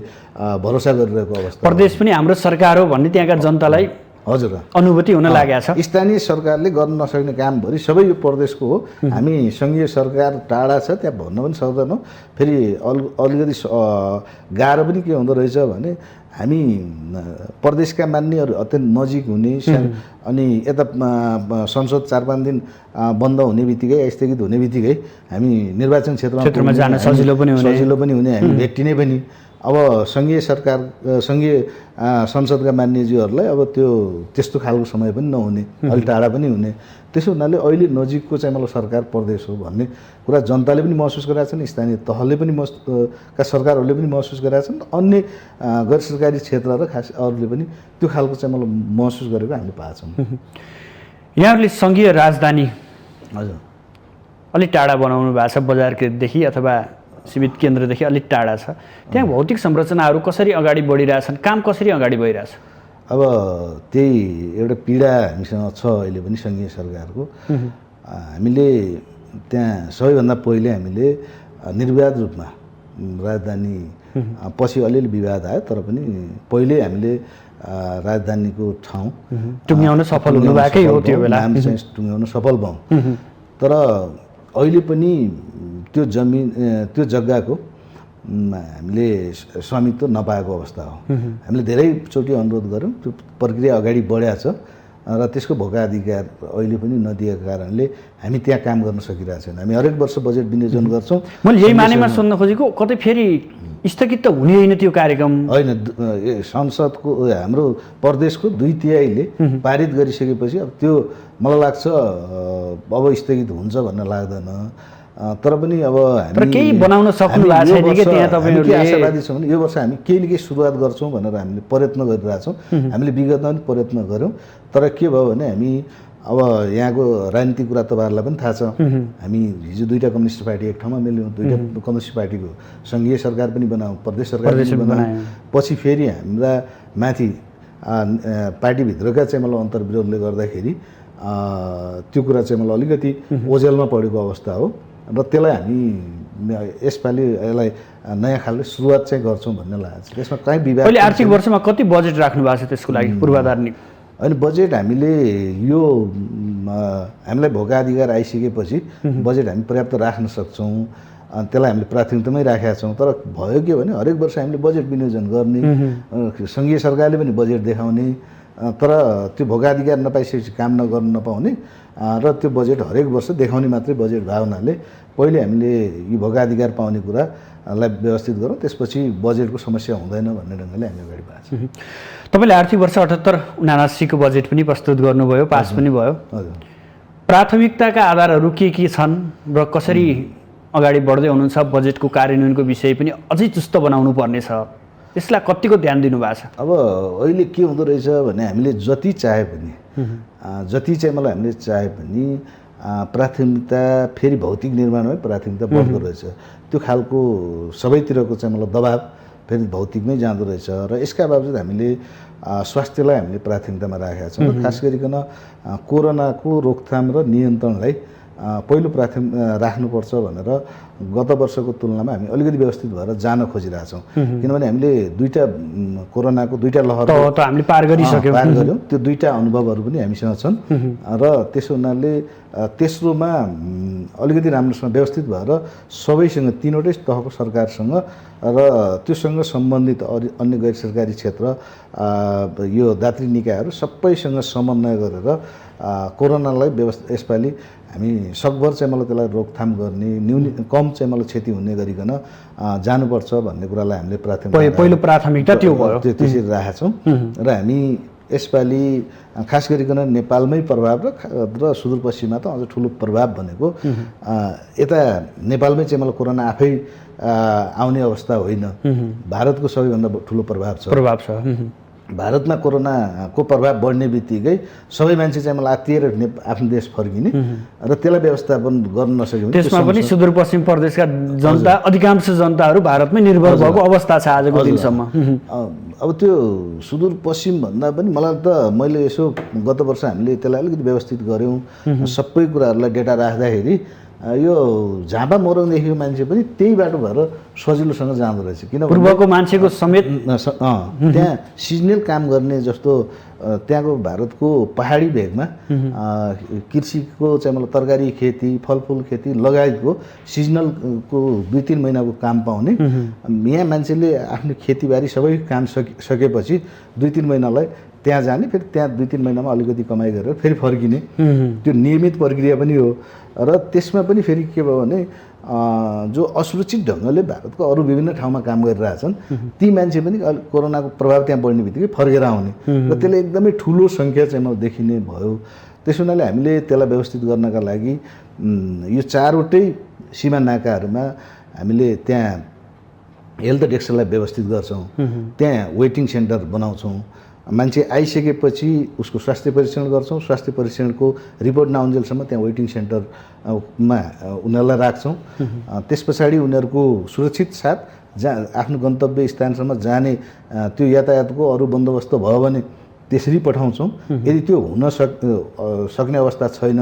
भरोसा गरिरहेको अवस्था। प्रदेश पनि हाम्रो सरकार हो भन्ने त्यहाँका जनतालाई हजुर अनुभूति हुन लागेको छ। स्थानीय सरकारले गर्न नसक्ने कामभरि सबै यो प्रदेशको हो। हामी सङ्घीय सरकार टाढा छ त्यहाँ भन्न पनि सक्दैनौँ। फेरि अलिकति गाह्रो पनि के हुँदो रहेछ भने हामी प्रदेशका मान्यहरू अत्यन्त नजिक हुने, अनि यता संसद 4-5 दिन बन्द हुने बित्तिकै स्थगित हुने बित्तिकै हामी निर्वाचन क्षेत्रमा जान सजिलो पनि हुने, हामी भेटिने पनि। अब सङ्घीय संसदका मान्यज्यूहरूलाई अब त्यस्तो खालको समय पनि नहुने, अलि टाढा पनि हुने। त्यसो हुनाले अहिले नजिकको चाहिँ मतलब सरकार प्रदेश हो भन्ने कुरा जनताले पनि महसुस गरेका छन्, स्थानीय तहले पनि का सरकारहरूले पनि महसुस गरेका छन्, अन्य गैर सरकारी क्षेत्र र खास अरूले पनि त्यो खालको चाहिँ मतलब महसुस गरेको हामीले पाएको छौँ। यहाँहरूले सङ्घीय राजधानी हजुर अलिक टाढा बनाउनु भएको छ, बजारदेखि अथवा सीमित केन्द्रदेखि अलिक टाढा छ, त्यहाँ भौतिक संरचनाहरू कसरी अगाडि बढिरहेछन्, काम कसरी अगाडि बढिरहेछ? अब त्यही एउटा पीडा हामीसँग छ अहिले पनि सङ्घीय सरकारको। हामीले त्यहाँ सबैभन्दा पहिले हामीले निर्विवाद रूपमा राजधानी, पछि अलिअलि विवाद आयो तर पनि पहिले हामीले राजधानीको ठाउँ टुङ्ग्याउन सफल हुनुभएकै हो, त्यो बेला नाम चाहिँ टुङ्ग्याउन सफल भयौँ। तर अहिले पनि त्यो जमिन त्यो जग्गाको हामीले स्वामित्व नपाएको अवस्था हो। हामीले धेरैचोटि अनुरोध गऱ्यौँ, त्यो प्रक्रिया अगाडि बढेको छ र त्यसको भोगाधिकार अहिले पनि नदिएको कारणले हामी त्यहाँ काम गर्न सकिरहेको छैन। हामी हरेक वर्ष बजेट विनियोजन गर्छौँ। मैले यही मानेमा सोध्न खोजेको, कतै फेरि स्थगित त हुने होइन त्यो कार्यक्रम? होइन, संसदको हाम्रो प्रदेशको 2/3 पारित गरिसकेपछि अब त्यो मलाई लाग्छ अब स्थगित हुन्छ भन्ने लाग्दैन। तर पनि अब तर हामी केही बनाउन सक्नु भएको छैन कि त्यहाँ हामी के तपाईँहरूले? आशावादी छौँ भने यो वर्ष हामी केही न केही सुरुवात गर्छौँ भनेर हामीले प्रयत्न गरिरहेछौँ। हामीले विगतमा पनि प्रयत्न गऱ्यौँ, तर के भयो भने हामी अब यहाँको राजनीतिक कुरा तपाईँहरूलाई पनि थाहा छ। हामी हिजो दुईवटा कम्युनिस्ट पार्टी एक ठाउँमा मिल्यौँ, दुईवटा कम्युनिस्ट पार्टीको सङ्घीय सरकार पनि बनायौँ, प्रदेश सरकार पनि बनायौँ। पछि फेरि हाम्रा माथि पार्टीभित्रका चाहिँ मलाई अन्तर्विरोधले गर्दाखेरि त्यो कुरा चाहिँ मलाई अलिकति ओझेलमा परेको अवस्था हो र त्यसलाई हामी यसपालि यसलाई नयाँ खालको सुरुवात चाहिँ गर्छौँ भन्ने लागेको छ। त्यसमा कहीँ विवाद अहिले आर्थिक वर्षमा कति बजेट राख्नु भएको छ त्यसको लागि पूर्वाधार नि? होइन, बजेट हामीले यो हामीलाई भोका अधिकार आइसकेपछि बजेट हामी पर्याप्त राख्न सक्छौँ, अनि त्यसलाई हामीले प्राथमिकतामै राखेका छौँ। तर भयो के भने हरेक वर्ष हामीले बजेट विनियोजन गर्ने, सङ्घीय सरकारले पनि बजेट देखाउने, तर त्यो भोगाधिकार नपाइसकेपछि काम नगर्न नपाउने र त्यो बजेट हरेक वर्ष देखाउने मात्रै बजेट भएको हुनाले पहिले हामीले यी भोगाधिकार पाउने कुरालाई व्यवस्थित गरौँ, त्यसपछि बजेटको समस्या हुँदैन भन्ने ढङ्गले हामी अगाडि बढ्छौँ। तपाईँले आर्थिक वर्ष 78-79 को बजेट पनि प्रस्तुत गर्नुभयो, पास पनि भयो। हजुर, प्राथमिकताका आधारहरू के छन् र कसरी अगाडि बढ्दै हुनुहुन्छ? बजेटको कार्यान्वयनको विषय पनि अझै चुस्त बनाउनु पर्ने छ, त्यसलाई कतिको ध्यान दिनुभएको छ? अब अहिले के हुँदो रहेछ भने हामीले जति चाहे पनि जति चाहिँ मलाई हामीले चाहे पनि प्राथमिकता फेरि भौतिक निर्माणमै प्राथमिकता बढ्दो रहेछ। त्यो खालको सबैतिरको चाहिँ मलाई दबाब फेरि भौतिकमै जाँदो रहेछ र यसका बावजुद हामीले स्वास्थ्यलाई हामीले प्राथमिकतामा राखेका छौँ र खास गरिकन कोरोनाको रोकथाम र नियन्त्रणलाई पहिलो राख्नुपर्छ भनेर गत वर्षको तुलनामा हामी अलिकति व्यवस्थित भएर जान खोजिरहेछौँ। किनभने हामीले कोरोनाको दुईवटा लहर त हामीले पार गऱ्यौँ, त्यो दुईवटा अनुभवहरू पनि हामीसँग छन् र त्यसो हुनाले तेस्रोमा अलिकति राम्रोसँग व्यवस्थित भएर सबैसँग तीनवटै तहको सरकारसँग र त्योसँग सम्बन्धित अन्य गैर सरकारी क्षेत्र यो दात्री निकायहरू सबैसँग समन्वय गरेर कोरोनालाई यसपालि हामी सकभर चाहिँ मलाई त्यसलाई रोकथाम गर्ने, कम चाहिँ मलाई क्षति हुने गरिकन जानुपर्छ भन्ने कुरालाई हामीले पहिलो प्राथमिकता त्यो भयो, त्यसरी राखेका छौँ। र हामी यसपालि खास गरिकन नेपालमै प्रभाव र सुदूरपश्चिममा त अझ ठुलो प्रभाव भनेको यता नेपालमै चाहिँ मलाई कोरोना आफै आउने अवस्था होइन, भारतको सबैभन्दा ठुलो प्रभाव छ। भारतमा कोरोनाको प्रभाव बढ्ने बित्तिकै सबै मान्छे चाहिँ मलाई आत्तिएर आफ्नो देश फर्किने र त्यसलाई व्यवस्थापन गर्न नसक्यो भने त्यसमा पनि सुदूरपश्चिम प्रदेशका जनता, अधिकांश जनताहरू भारतमै निर्भर भएको अवस्था छ आजको दिनसम्म। अब त्यो सुदूरपश्चिम भन्दा पनि मलाई त मैले यसो गत वर्ष हामीले त्यसलाई अलिकति व्यवस्थित गऱ्यौँ, सबै कुराहरूलाई डेटा राख्दाखेरि यो झापा मोरङदेखिको मान्छे पनि त्यही बाटो भएर सजिलोसँग जाँदो रहेछ। किनभने पूर्वको मान्छेको समेत त्यहाँ सिजनल काम गर्ने जस्तो त्यहाँको भारतको पहाडी भेगमा कृषिको चाहिँ मतलब तरकारी खेती, फलफुल खेती लगायतको सिजनलको 2-3 महिनाको काम पाउने, यहाँ मान्छेले आफ्नो खेतीबारी सबै काम सकेपछि 2-3 महिनालाई त्यहाँ जाने, फेरि त्यहाँ 2-3 महिनामा अलिकति कमाइ गरेर फेरि फर्किने, त्यो नियमित प्रक्रिया पनि हो। र त्यसमा पनि फेरि के भयो भने जो असुरक्षित ढङ्गले भारतको अरू विभिन्न ठाउँमा काम गरिरहेछन् ती मान्छे पनि कोरोनाको प्रभाव त्यहाँ बढ्ने बित्तिकै फर्केर आउने र त्यसले एकदमै ठुलो सङ्ख्या चाहिँ मलाई देखिने भयो। त्यसो हुनाले हामीले त्यसलाई व्यवस्थित गर्नका लागि यो 4वटै सीमा नाकाहरूमा हामीले त्यहाँ हेल्थ डेस्कलाई व्यवस्थित गर्छौँ, त्यहाँ वेटिङ सेन्टर बनाउँछौँ, मान्छे आइसकेपछि उसको स्वास्थ्य परीक्षण गर्छौँ, स्वास्थ्य परीक्षणको रिपोर्ट नआउन्जेलसम्म त्यहाँ वेटिङ सेन्टरमा उनीहरूलाई राख्छौँ। त्यस पछाडि उनीहरूको सुरक्षित साथ आफ्नो गन्तव्य स्थानसम्म जाने त्यो यातायातको अरू बन्दोबस्त भयो भने त्यसरी पठाउँछौँ। यदि त्यो हुन सक्ने अवस्था छैन,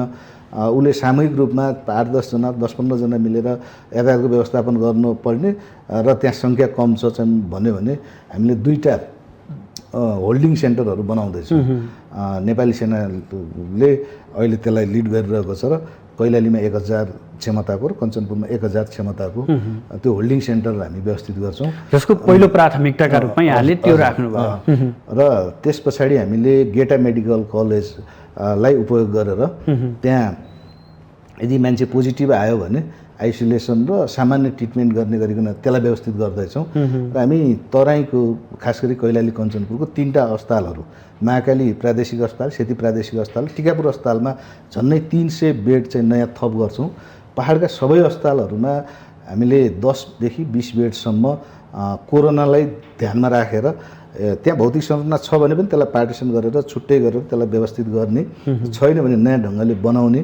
उसले सामूहिक रूपमा 8-10 जना 10-15 जना मिलेर यातायातको व्यवस्थापन गर्नुपर्ने र त्यहाँ सङ्ख्या कम छ भन्यो भने हामीले 2टा होल्डिङ सेन्टरहरू बनाउँदैछौँ। नेपाली सेनाले अहिले त्यसलाई लिड गरिरहेको छ र कैलालीमा 1000 क्षमताको र कञ्चनपुरमा 1000 क्षमताको त्यो होल्डिङ सेन्टर हामी व्यवस्थित गर्छौँ, जसको पहिलो प्राथमिकताका रूपमा यहाँले त्यो राख्नुभयो। र त्यस पछाडि हामीले गेटा मेडिकल कलेजलाई उपयोग गरेर त्यहाँ यदि मान्छे पोजिटिभ आयो भने आइसोलेसन र सामान्य ट्रिटमेन्ट गर्ने गरिकन त्यसलाई व्यवस्थित गर्दैछौँ। र हामी तराईको खास गरी कैलाली कञ्चनपुरको 3टा अस्पतालहरू, महाकाली प्रादेशिक अस्पताल, सेती प्रादेशिक अस्पताल, टिकापुर अस्पतालमा झन्डै 300 बेड चाहिँ नयाँ थप गर्छौँ। पहाडका सबै अस्पतालहरूमा हामीले 10 देखि 20 बेडसम्म कोरोनालाई ध्यानमा राखेर त्यहाँ भौतिक संरचना छ भने पनि त्यसलाई पार्टिसन गरेर छुट्टै गरेर त्यसलाई व्यवस्थित गर्ने, छैन भने नयाँ ढङ्गले बनाउने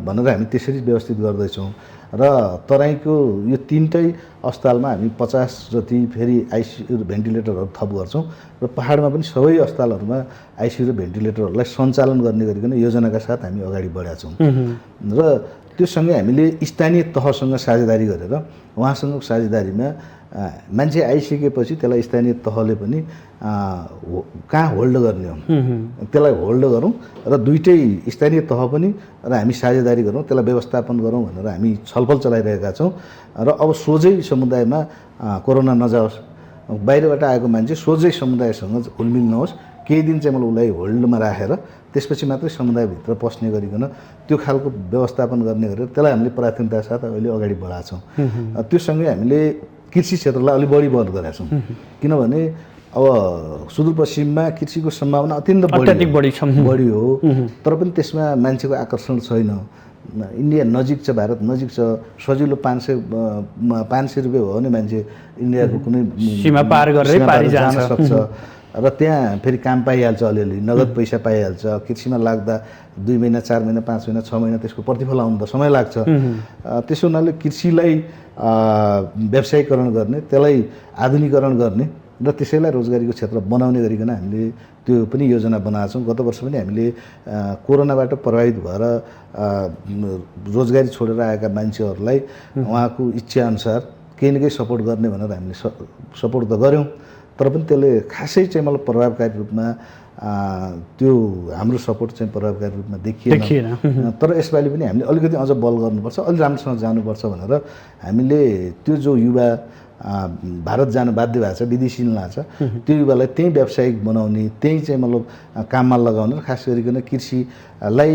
भनेर हामी त्यसरी व्यवस्थित गर्दैछौँ। र तराईको यो 3टै अस्पतालमा हामी 50 जति फेरि आइसियु भेन्टिलेटरहरू थप गर्छौँ र पहाडमा पनि सबै अस्पतालहरूमा आइसियु र भेन्टिलेटरहरूलाई सञ्चालन गर्ने गरिकन योजनाका साथ हामी अगाडि बढेका छौँ। र त्योसँगै हामीले स्थानीय तहसँग साझेदारी गरेर उहाँसँगको साझेदारीमा मान्छे आइसकेपछि त्यसलाई स्थानीय तहले पनि कहाँ होल्ड गर्ने हो त्यसलाई होल्ड गरौँ र दुईटै स्थानीय तह पनि र हामी साझेदारी गरौँ, त्यसलाई व्यवस्थापन गरौँ भनेर हामी छलफल चलाइरहेका छौँ। र अब सोझै समुदायमा कोरोना नजाओस्, बाहिरबाट आएको मान्छे सोझै समुदायसँग घुलमिल नहोस्, केही दिन चाहिँ मलाई उसलाई होल्डमा राखेर त्यसपछि मात्रै समुदायभित्र पस्ने गरिकन त्यो खालको व्यवस्थापन गर्ने गरेर त्यसलाई हामीले प्राथमिकता साथ अहिले अगाडि बढाएको छौँ। त्योसँगै हामीले कृषि क्षेत्रलाई अलिक बढी बन्द गरेका छौँ, किनभने अब सुदूरपश्चिममा कृषिको सम्भावना अत्यन्त बढी हो, तर पनि त्यसमा मान्छेको आकर्षण छैन। इन्डिया नजिक छ, भारत नजिक छ, सजिलो 500 रुपियाँ हो भने मान्छे इन्डियाको कुनै सीमा पार गरेर जान सक्छ र त्यहाँ फेरि काम पाइहाल्छ, अलिअलि नगद पैसा पाइहाल्छ। कृषिमा लाग्दा 2 महिना 4 महिना 5 महिना 6 महिना त्यसको प्रतिफल आउनु त समय लाग्छ। त्यसो हुनाले कृषिलाई व्यवसायीकरण गर्ने, त्यसलाई आधुनिकीकरण गर्ने र त्यसैलाई रोजगारीको क्षेत्र बनाउने गरिकन हामीले त्यो पनि योजना बनाएको छौँ। गत वर्ष पनि हामीले कोरोनाबाट प्रभावित भएर रोजगारी छोडेर आएका मान्छेहरूलाई उहाँको इच्छाअनुसार केही न केही सपोर्ट गर्ने भनेर हामीले सपोर्ट त गऱ्यौँ, तर पनि त्यसले खासै चाहिँ मलाई प्रभावकारी रूपमा त्यो हाम्रो सपोर्ट चाहिँ प्रभावकारी रूपमा देखिएन। तर यसपालि पनि हामीले अलिकति अझ बल गर्नुपर्छ, अलिक राम्रोसँग जानुपर्छ भनेर हामीले त्यो जो युवा भारत जान बाध्य भएको छ, विदेशी लान्छ, त्यो युवालाई त्यहीँ व्यावसायिक बनाउने, त्यहीँ चाहिँ मतलब काममा लगाउने, खास गरिकन कृषिलाई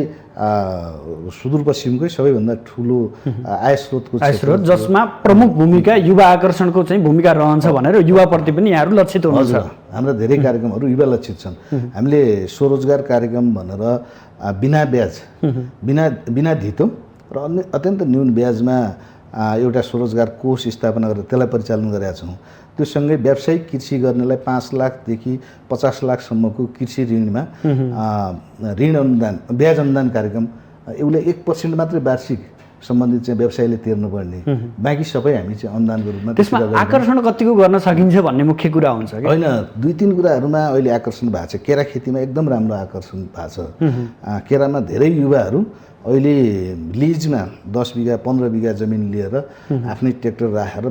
सुदूरपश्चिमकै सबैभन्दा ठुलो आय स्रोतको स्रोत जसमा प्रमुख भूमिका युवा आकर्षणको चाहिँ भूमिका रहन्छ भनेर युवाप्रति पनि यहाँहरू लक्षित हुनुहुन्छ। हाम्रा धेरै कार्यक्रमहरू युवा लक्षित छन्। हामीले स्वरोजगार कार्यक्रम भनेर बिना ब्याज, बिना धितो र अन्य अत्यन्त न्यून ब्याजमा एउटा स्वरोजगार कोष स्थापना गरेर त्यसलाई परिचालन गरेका छौँ। त्यो सँगै व्यावसायिक कृषि गर्नेलाई 5 लाखदेखि 50 लाखसम्मको कृषि ऋणमा ऋण अनुदान, ब्याज अनुदान कार्यक्रम, उसले 1% मात्रै वार्षिक सम्बन्धित चाहिँ व्यवसायले तिर्नुपर्ने, बाँकी सबै हामी चाहिँ अनुदानको रूपमा। त्यसमा आकर्षण कतिको गर्न सकिन्छ भन्ने मुख्य कुरा हुन्छ कि होइन? 2-3 कुराहरूमा अहिले आकर्षण भएको छ। केरा खेतीमा एकदम राम्रो आकर्षण भएको छ। केरामा धेरै युवाहरू अहिले लिजमा 10 बिघा 15 बिघा जमिन लिएर आफ्नै ट्र्याक्टर राखेर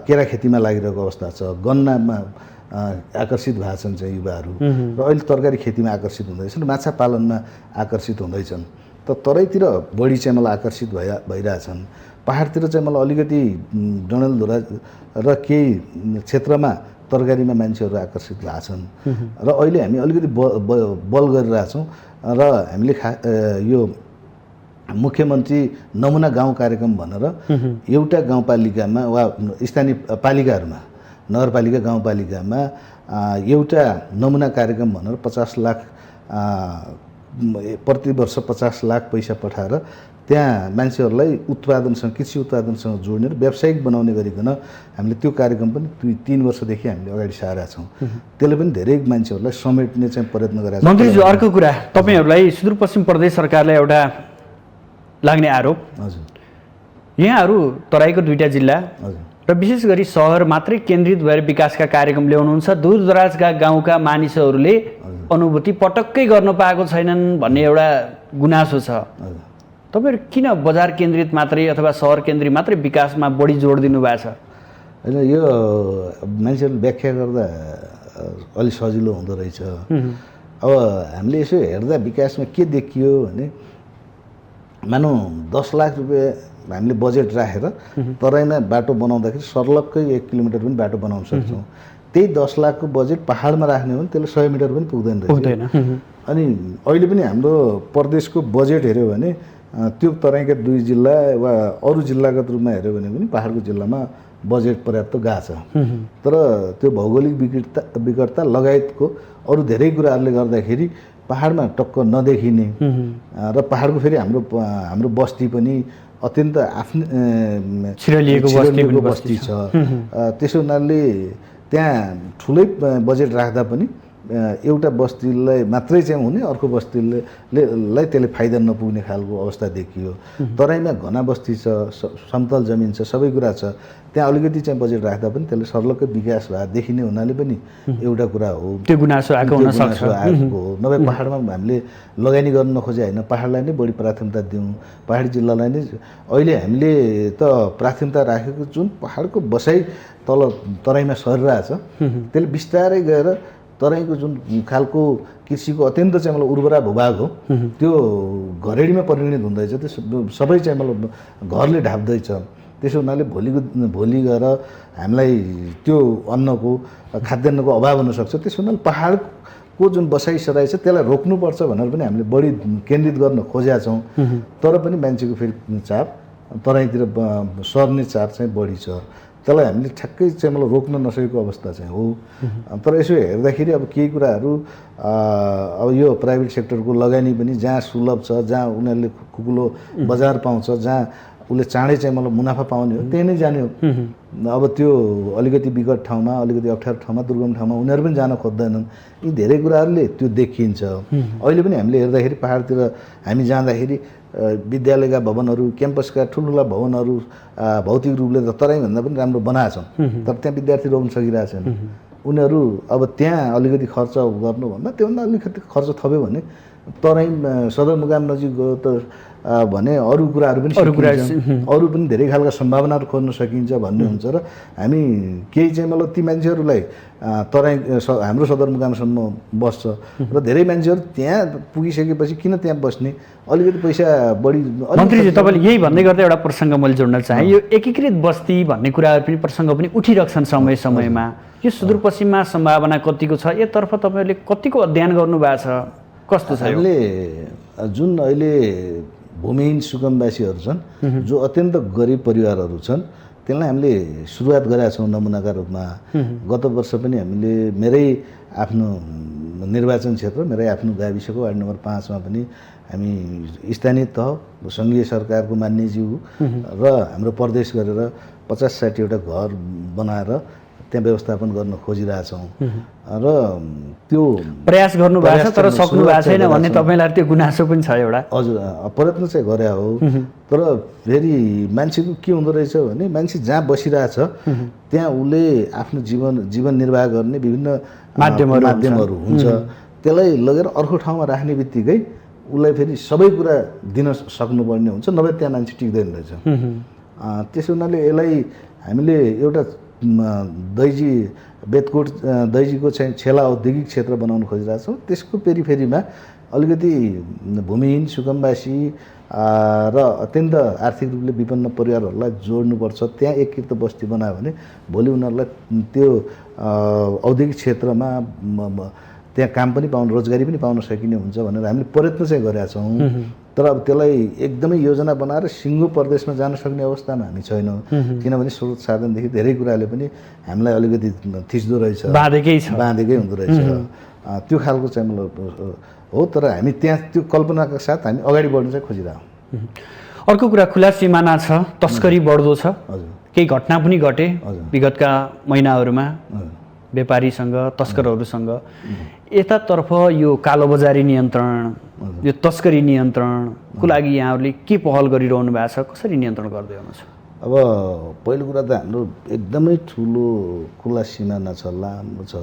केरा खेतीमा लागिरहेको अवस्था छ। गन्नामा आकर्षित भएको छन् चाहिँ युवाहरू र अहिले तरकारी खेतीमा आकर्षित हुँदैछन्, माछा पालनमा आकर्षित हुँदैछन्। त तराईतिर बढी चाहिँ मलाई आकर्षित भइरहेछन्। पहाडतिर चाहिँ मलाई अलिकति डडेलधुरा र केही क्षेत्रमा तरकारीमा मान्छेहरू आकर्षित भएको छन् र अहिले हामी अलिकति बल गरिरहेछौँ र हामीले यो मुख्यमन्त्री नमुना गाउँ कार्यक्रम भनेर एउटा गाउँपालिकामा वा स्थानीय पालिकाहरूमा, नगरपालिका गाउँपालिकामा एउटा नमुना कार्यक्रम भनेर 50 लाख प्रति वर्ष 50 लाख पैसा पठाएर त्यहाँ मान्छेहरूलाई उत्पादनसँग, कृषि उत्पादनसँग जोड्ने र व्यावसायिक बनाउने गरिकन हामीले त्यो कार्यक्रम पनि 2-3 वर्षदेखि हामीले अगाडि सारेका छौँ। त्यसले पनि धेरै मान्छेहरूलाई समेट्ने चाहिँ प्रयत्न गरेका छौँ। मन्त्रीज्यू, अर्को कुरा, तपाईँहरूलाई सुदूरपश्चिम प्रदेश सरकारले एउटा लाग्ने आरोप, हजुर, यहाँहरू तराईको 2टा जिल्ला हजुर र विशेष गरी सहर मात्रै केन्द्रित भएर विकासका कार्यक्रम ल्याउनुहुन्छ, दूरदराजका गाउँका मानिसहरूले अनुभूति पटक्कै गर्न पाएको छैनन् भन्ने एउटा गुनासो छ। तपाईँहरू किन बजार केन्द्रित मात्रै अथवा सहर केन्द्रित मात्रै विकासमा बढी जोड दिनुभएको छ? होइन, यो मान्छेहरूले व्याख्या गर्दा अलि सजिलो हुँदो रहेछ। अब हामीले यसो हेर्दा विकासमा के देखियो भने, मानौँ 10 लाख रुपियाँ हामीले बजेट राखेर तराईमा बाटो बनाउँदाखेरि सर्लक्कै 1 किलोमिटर पनि बाटो बनाउन सक्छौँ। त्यही 10 लाखको बजेट पहाडमा राख्ने हो भने त्यसले 100 मिटर पनि पुग्दैन रहेछ। अनि अहिले पनि हाम्रो प्रदेशको बजेट हेऱ्यो भने त्यो तराईका 2 जिल्ला वा अरू जिल्लागत रूपमा हेऱ्यो भने पनि पहाडको जिल्लामा बजेट पर्याप्त गएको छ। तर त्यो भौगोलिक विकटता लगायतको अरू धेरै कुराहरूले गर्दाखेरि पहाडमा टक्क नदेखिने र पहाडको फेरि हाम्रो बस्ती पनि अत्यन्त आफ्नै छिरलिएको बस्ती छ। त्यसो हुनाले त्यहाँ ठुलै बजेट राख्दा पनि एउटा बस्तीलाई मात्रै चाहिँ हुने, अर्को बस्तीलाई त्यसले फाइदा नपुग्ने खालको अवस्था देखियो। तराईमा घना बस्ती छ, समतल जमिन छ, सबै कुरा छ, त्यहाँ अलिकति चाहिँ बजेट राख्दा पनि त्यसले सर्लक्कै विकास भए देखिने हुनाले पनि एउटा कुरा हो, त्यो गुनासो आएको हो। नभए पहाडमा हामीले लगानी गर्न नखोजे होइन, पहाडलाई नै बढी प्राथमिकता दिउँ, पहाडी जिल्लालाई नै। अहिले हामीले त प्राथमिकता राखेको जुन पहाडको बसाइ तल तराईमा सरिरहेछ, त्यसले बिस्तारै गएर तराईको जुन खालको कृषिको अत्यन्त चाहिँ मतलब उर्वरा भूभाग हो त्यो घरेडीमा परिणत हुँदैछ। त्यो सबै चाहिँ मतलब घरले ढाप्दैछ। त्यसो हुनाले भोलि गएर हामीलाई त्यो अन्नको खाद्यान्नको अभाव हुनसक्छ। त्यसो हुनाले पहाडको जुन बसाइसराइ छ त्यसलाई रोक्नुपर्छ भनेर पनि हामीले बढी केन्द्रित गर्न खोजेका छौँ। तर पनि मान्छेको फेरि चाप तराईतिर सर्ने चाप चाहिँ बढी छ। त्यसलाई हामीले ठ्याक्कै चाहिँ मतलब रोक्न नसकेको अवस्था चाहिँ हो। तर यसो हेर्दाखेरि अब केही कुराहरू अब यो प्राइभेट सेक्टरको लगानी पनि जहाँ सुलभ छ, जहाँ उनीहरूले खुकुलो बजार पाउँछ, जहाँ उसले चाँडै चाहिँ मतलब मुनाफा पाउने हो त्यही नै जाने हो। अब त्यो अलिकति विकट ठाउँमा, अलिकति अप्ठ्यारो ठाउँमा, दुर्गम ठाउँमा उनीहरू पनि जान खोज्दैनन्। यी धेरै कुराहरूले त्यो देखिन्छ। अहिले पनि हामीले हेर्दाखेरि पहाडतिर हामी जाँदाखेरि विद्यालयका भवनहरू, क्याम्पसका ठुल्ठुला भवनहरू भौतिक रूपले त तराईभन्दा पनि राम्रो बनाएका छन्, तर त्यहाँ विद्यार्थी रोक्न सकिरहेछन्। उनीहरू अब त्यहाँ अलिकति खर्च गर्नुभन्दा त्योभन्दा अलिकति खर्च थप्यो भने तराई सदरमुकाम नजिक गयो त भने अरू कुराहरू पनि अरू पनि धेरै खालका सम्भावनाहरू खोज्न सकिन्छ भन्ने हुन्छ। र हामी केही चाहिँ मतलब ती मान्छेहरूलाई तराई हाम्रो सदरमुकामसम्म बस्छ र धेरै मान्छेहरू त्यहाँ पुगिसकेपछि किन त्यहाँ बस्ने, अलिकति पैसा बढी। मन्त्रीजी तपाईँले यही भन्दै गर्दा एउटा प्रसङ्ग मैले जोड्न चाहेँ। यो एकीकृत बस्ती भन्ने कुराहरू पनि प्रसङ्ग पनि उठिरहेछन् समय समयमा। यो सुदूरपश्चिममा सम्भावना कतिको छ, यसतर्फ तपाईँहरूले कतिको अध्ययन गर्नुभएको छ, कस्तो छ? हामीले जुन अहिले भूमिहीन सुगमवासीहरू छन्, जो अत्यन्त गरिब परिवारहरू छन्, त्यसलाई हामीले सुरुवात गरेका छौँ नमुनाका रूपमा। गत वर्ष पनि हामीले मेरै आफ्नो निर्वाचन क्षेत्र, मेरै आफ्नो गाविसको वार्ड नम्बर 5 मा पनि हामी स्थानीय तह, सङ्घीय सरकारको मान्यज्यू र हाम्रो प्रदेश गरेर 50-60 वटा घर बनाएर त्यहाँ व्यवस्थापन गर्न खोजिरहेछौँ। र त्यो प्रयास गर्नुभएको छ तर सक्नु भएको छैन भन्ने तपाईँलाई त्यो गुनासो पनि छ एउटा? हजुर, प्रयत्न चाहिँ गरे हो। तर फेरि मान्छेको के हुँदो रहेछ भने मान्छे जहाँ बसिरहेछ त्यहाँ उसले आफ्नो जीवन निर्वाह गर्ने विभिन्न माध्यमहरू हुन्छ। त्यसलाई लगेर अर्को ठाउँमा राख्ने बित्तिकै उसलाई फेरि सबै कुरा दिन सक्नुपर्ने हुन्छ, नभए त्यहाँ मान्छे टिक्दैन रहेछ। त्यसो हुनाले यसलाई हामीले एउटा दैजी बेतकोट दैजीको चाहिँ छेला औद्योगिक क्षेत्र बनाउन खोजिरहेको छौँ। त्यसको पेरिफेरीमा अलिकति भूमिहीन सुगमवासी र अत्यन्त आर्थिक रूपले विपन्न परिवारहरूलाई जोड्नुपर्छ। त्यहाँ एकीकृत बस्ती बनायो भने भोलि उनीहरूलाई त्यो औद्योगिक क्षेत्रमा त्यहाँ काम पनि पाउनु, रोजगारी पनि पाउन सकिने हुन्छ भनेर हामीले प्रयत्न चाहिँ गरेका छौँ। तर अब त्यसलाई एकदमै योजना बनाएर सिङ्गो प्रदेशमा जान सक्ने अवस्थामा हामी छैनौँ, किनभने स्रोत साधनदेखि धेरै कुराले पनि हामीलाई अलिकति थिच्दो रहेछ, बाँधेकै हुँदो रहेछ। त्यो खालको चाहिँ मतलब हो। तर हामी त्यहाँ त्यो कल्पनाका साथ हामी अगाडि बढ्न चाहिँ खोजिरहेछौँ। अर्को कुरा, खुला सिमाना छ, तस्करी बढ्दो छ। केही घटना पनि घटे विगतका महिनाहरूमा व्यापारीसँग, तस्करहरूसँग। यतातर्फ यो कालोबजारी नियन्त्रण, यो तस्करी नियन्त्रणको लागि यहाँहरूले के पहल गरिरहनु भएको छ, कसरी नियन्त्रण गर्दै हुनुहुन्छ? अब पहिलो कुरा त हाम्रो एकदमै ठुलो खुला सिमाना छ, लामो छ।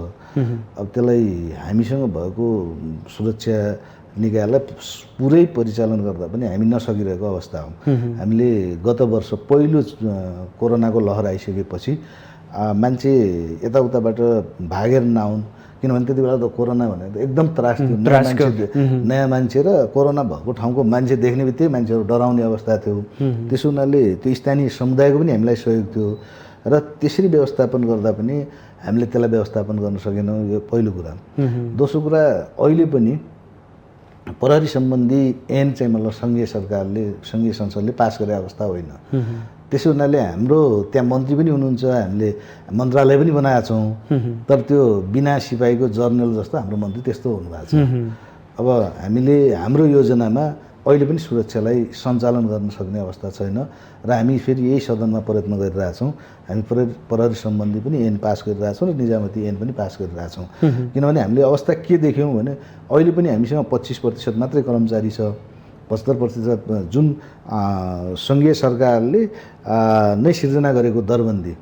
अब त्यसलाई हामीसँग भएको सुरक्षा निकायलाई पुरै परिचालन गर्दा पनि हामी नसकिरहेको अवस्था हो। हामीले गत वर्ष पहिलो कोरोनाको लहर आइसकेपछि मान्छे यताउताबाट भागेर नआउन्, किनभने त्यति बेला त कोरोना भनेको एकदम त्रास थियो। नयाँ मान्छे र कोरोना भएको ठाउँको मान्छे देख्ने बित्तिकै मान्छेहरू डराउने अवस्था थियो। त्यसो हुनाले त्यो स्थानीय समुदायको पनि हामीलाई सहयोग थियो र त्यसरी व्यवस्थापन गर्दा पनि हामीले त्यसलाई व्यवस्थापन गर्न सकेनौँ। यो पहिलो कुरा। दोस्रो कुरा, अहिले पनि प्रहरी सम्बन्धी ऐन चाहिँ मतलब सङ्घीय सरकारले, सङ्घीय संसदले पास गरेको अवस्था होइन। त्यसो हुनाले हाम्रो त्यहाँ मन्त्री पनि हुनुहुन्छ, हामीले मन्त्रालय पनि बनाएका छौँ, तर त्यो बिना सिपाहीको जर्नल जस्तो हाम्रो मन्त्री त्यस्तो हुनुभएको छ। अब हामीले हाम्रो योजनामा अहिले पनि सुरक्षालाई सञ्चालन गर्न सक्ने अवस्था छैन र हामी फेरि यही सदनमा प्रयत्न गरिरहेछौँ। हामी प्रहरी सम्बन्धी पनि ऐन पास गरिरहेछौँ र निजामती ऐन पनि पास गरिरहेछौँ। किनभने हामीले अवस्था के देख्यौँ भने अहिले पनि हामीसँग 25% मात्रै कर्मचारी छ। 75% जुन सङ्घीय सरकारले नै सिर्जना गरेको दरबन्दी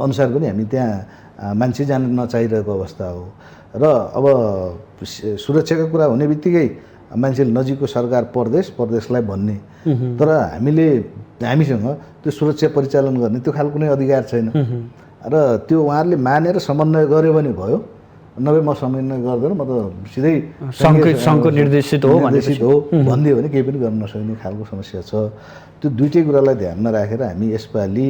अनुसार पनि हामी त्यहाँ मान्छे जान नचाहिरहेको अवस्था हो र अब सुरक्षाको कुरा हुने बित्तिकै मान्छेले नजिकको सरकार प्रदेशलाई भन्ने, तर हामीसँग त्यो सुरक्षा परिचालन गर्ने त्यो खालको कुनै अधिकार छैन र त्यो उहाँहरूले मानेर समन्वय गर्यो भने भयो, नभए म समन्वय गर्दैन, म त सिधै सङ्घको निर्देशित हो भनिदियो भने केही पनि गर्न नसक्ने खालको समस्या छ। त्यो दुइटै कुरालाई ध्यानमा राखेर हामी यसपालि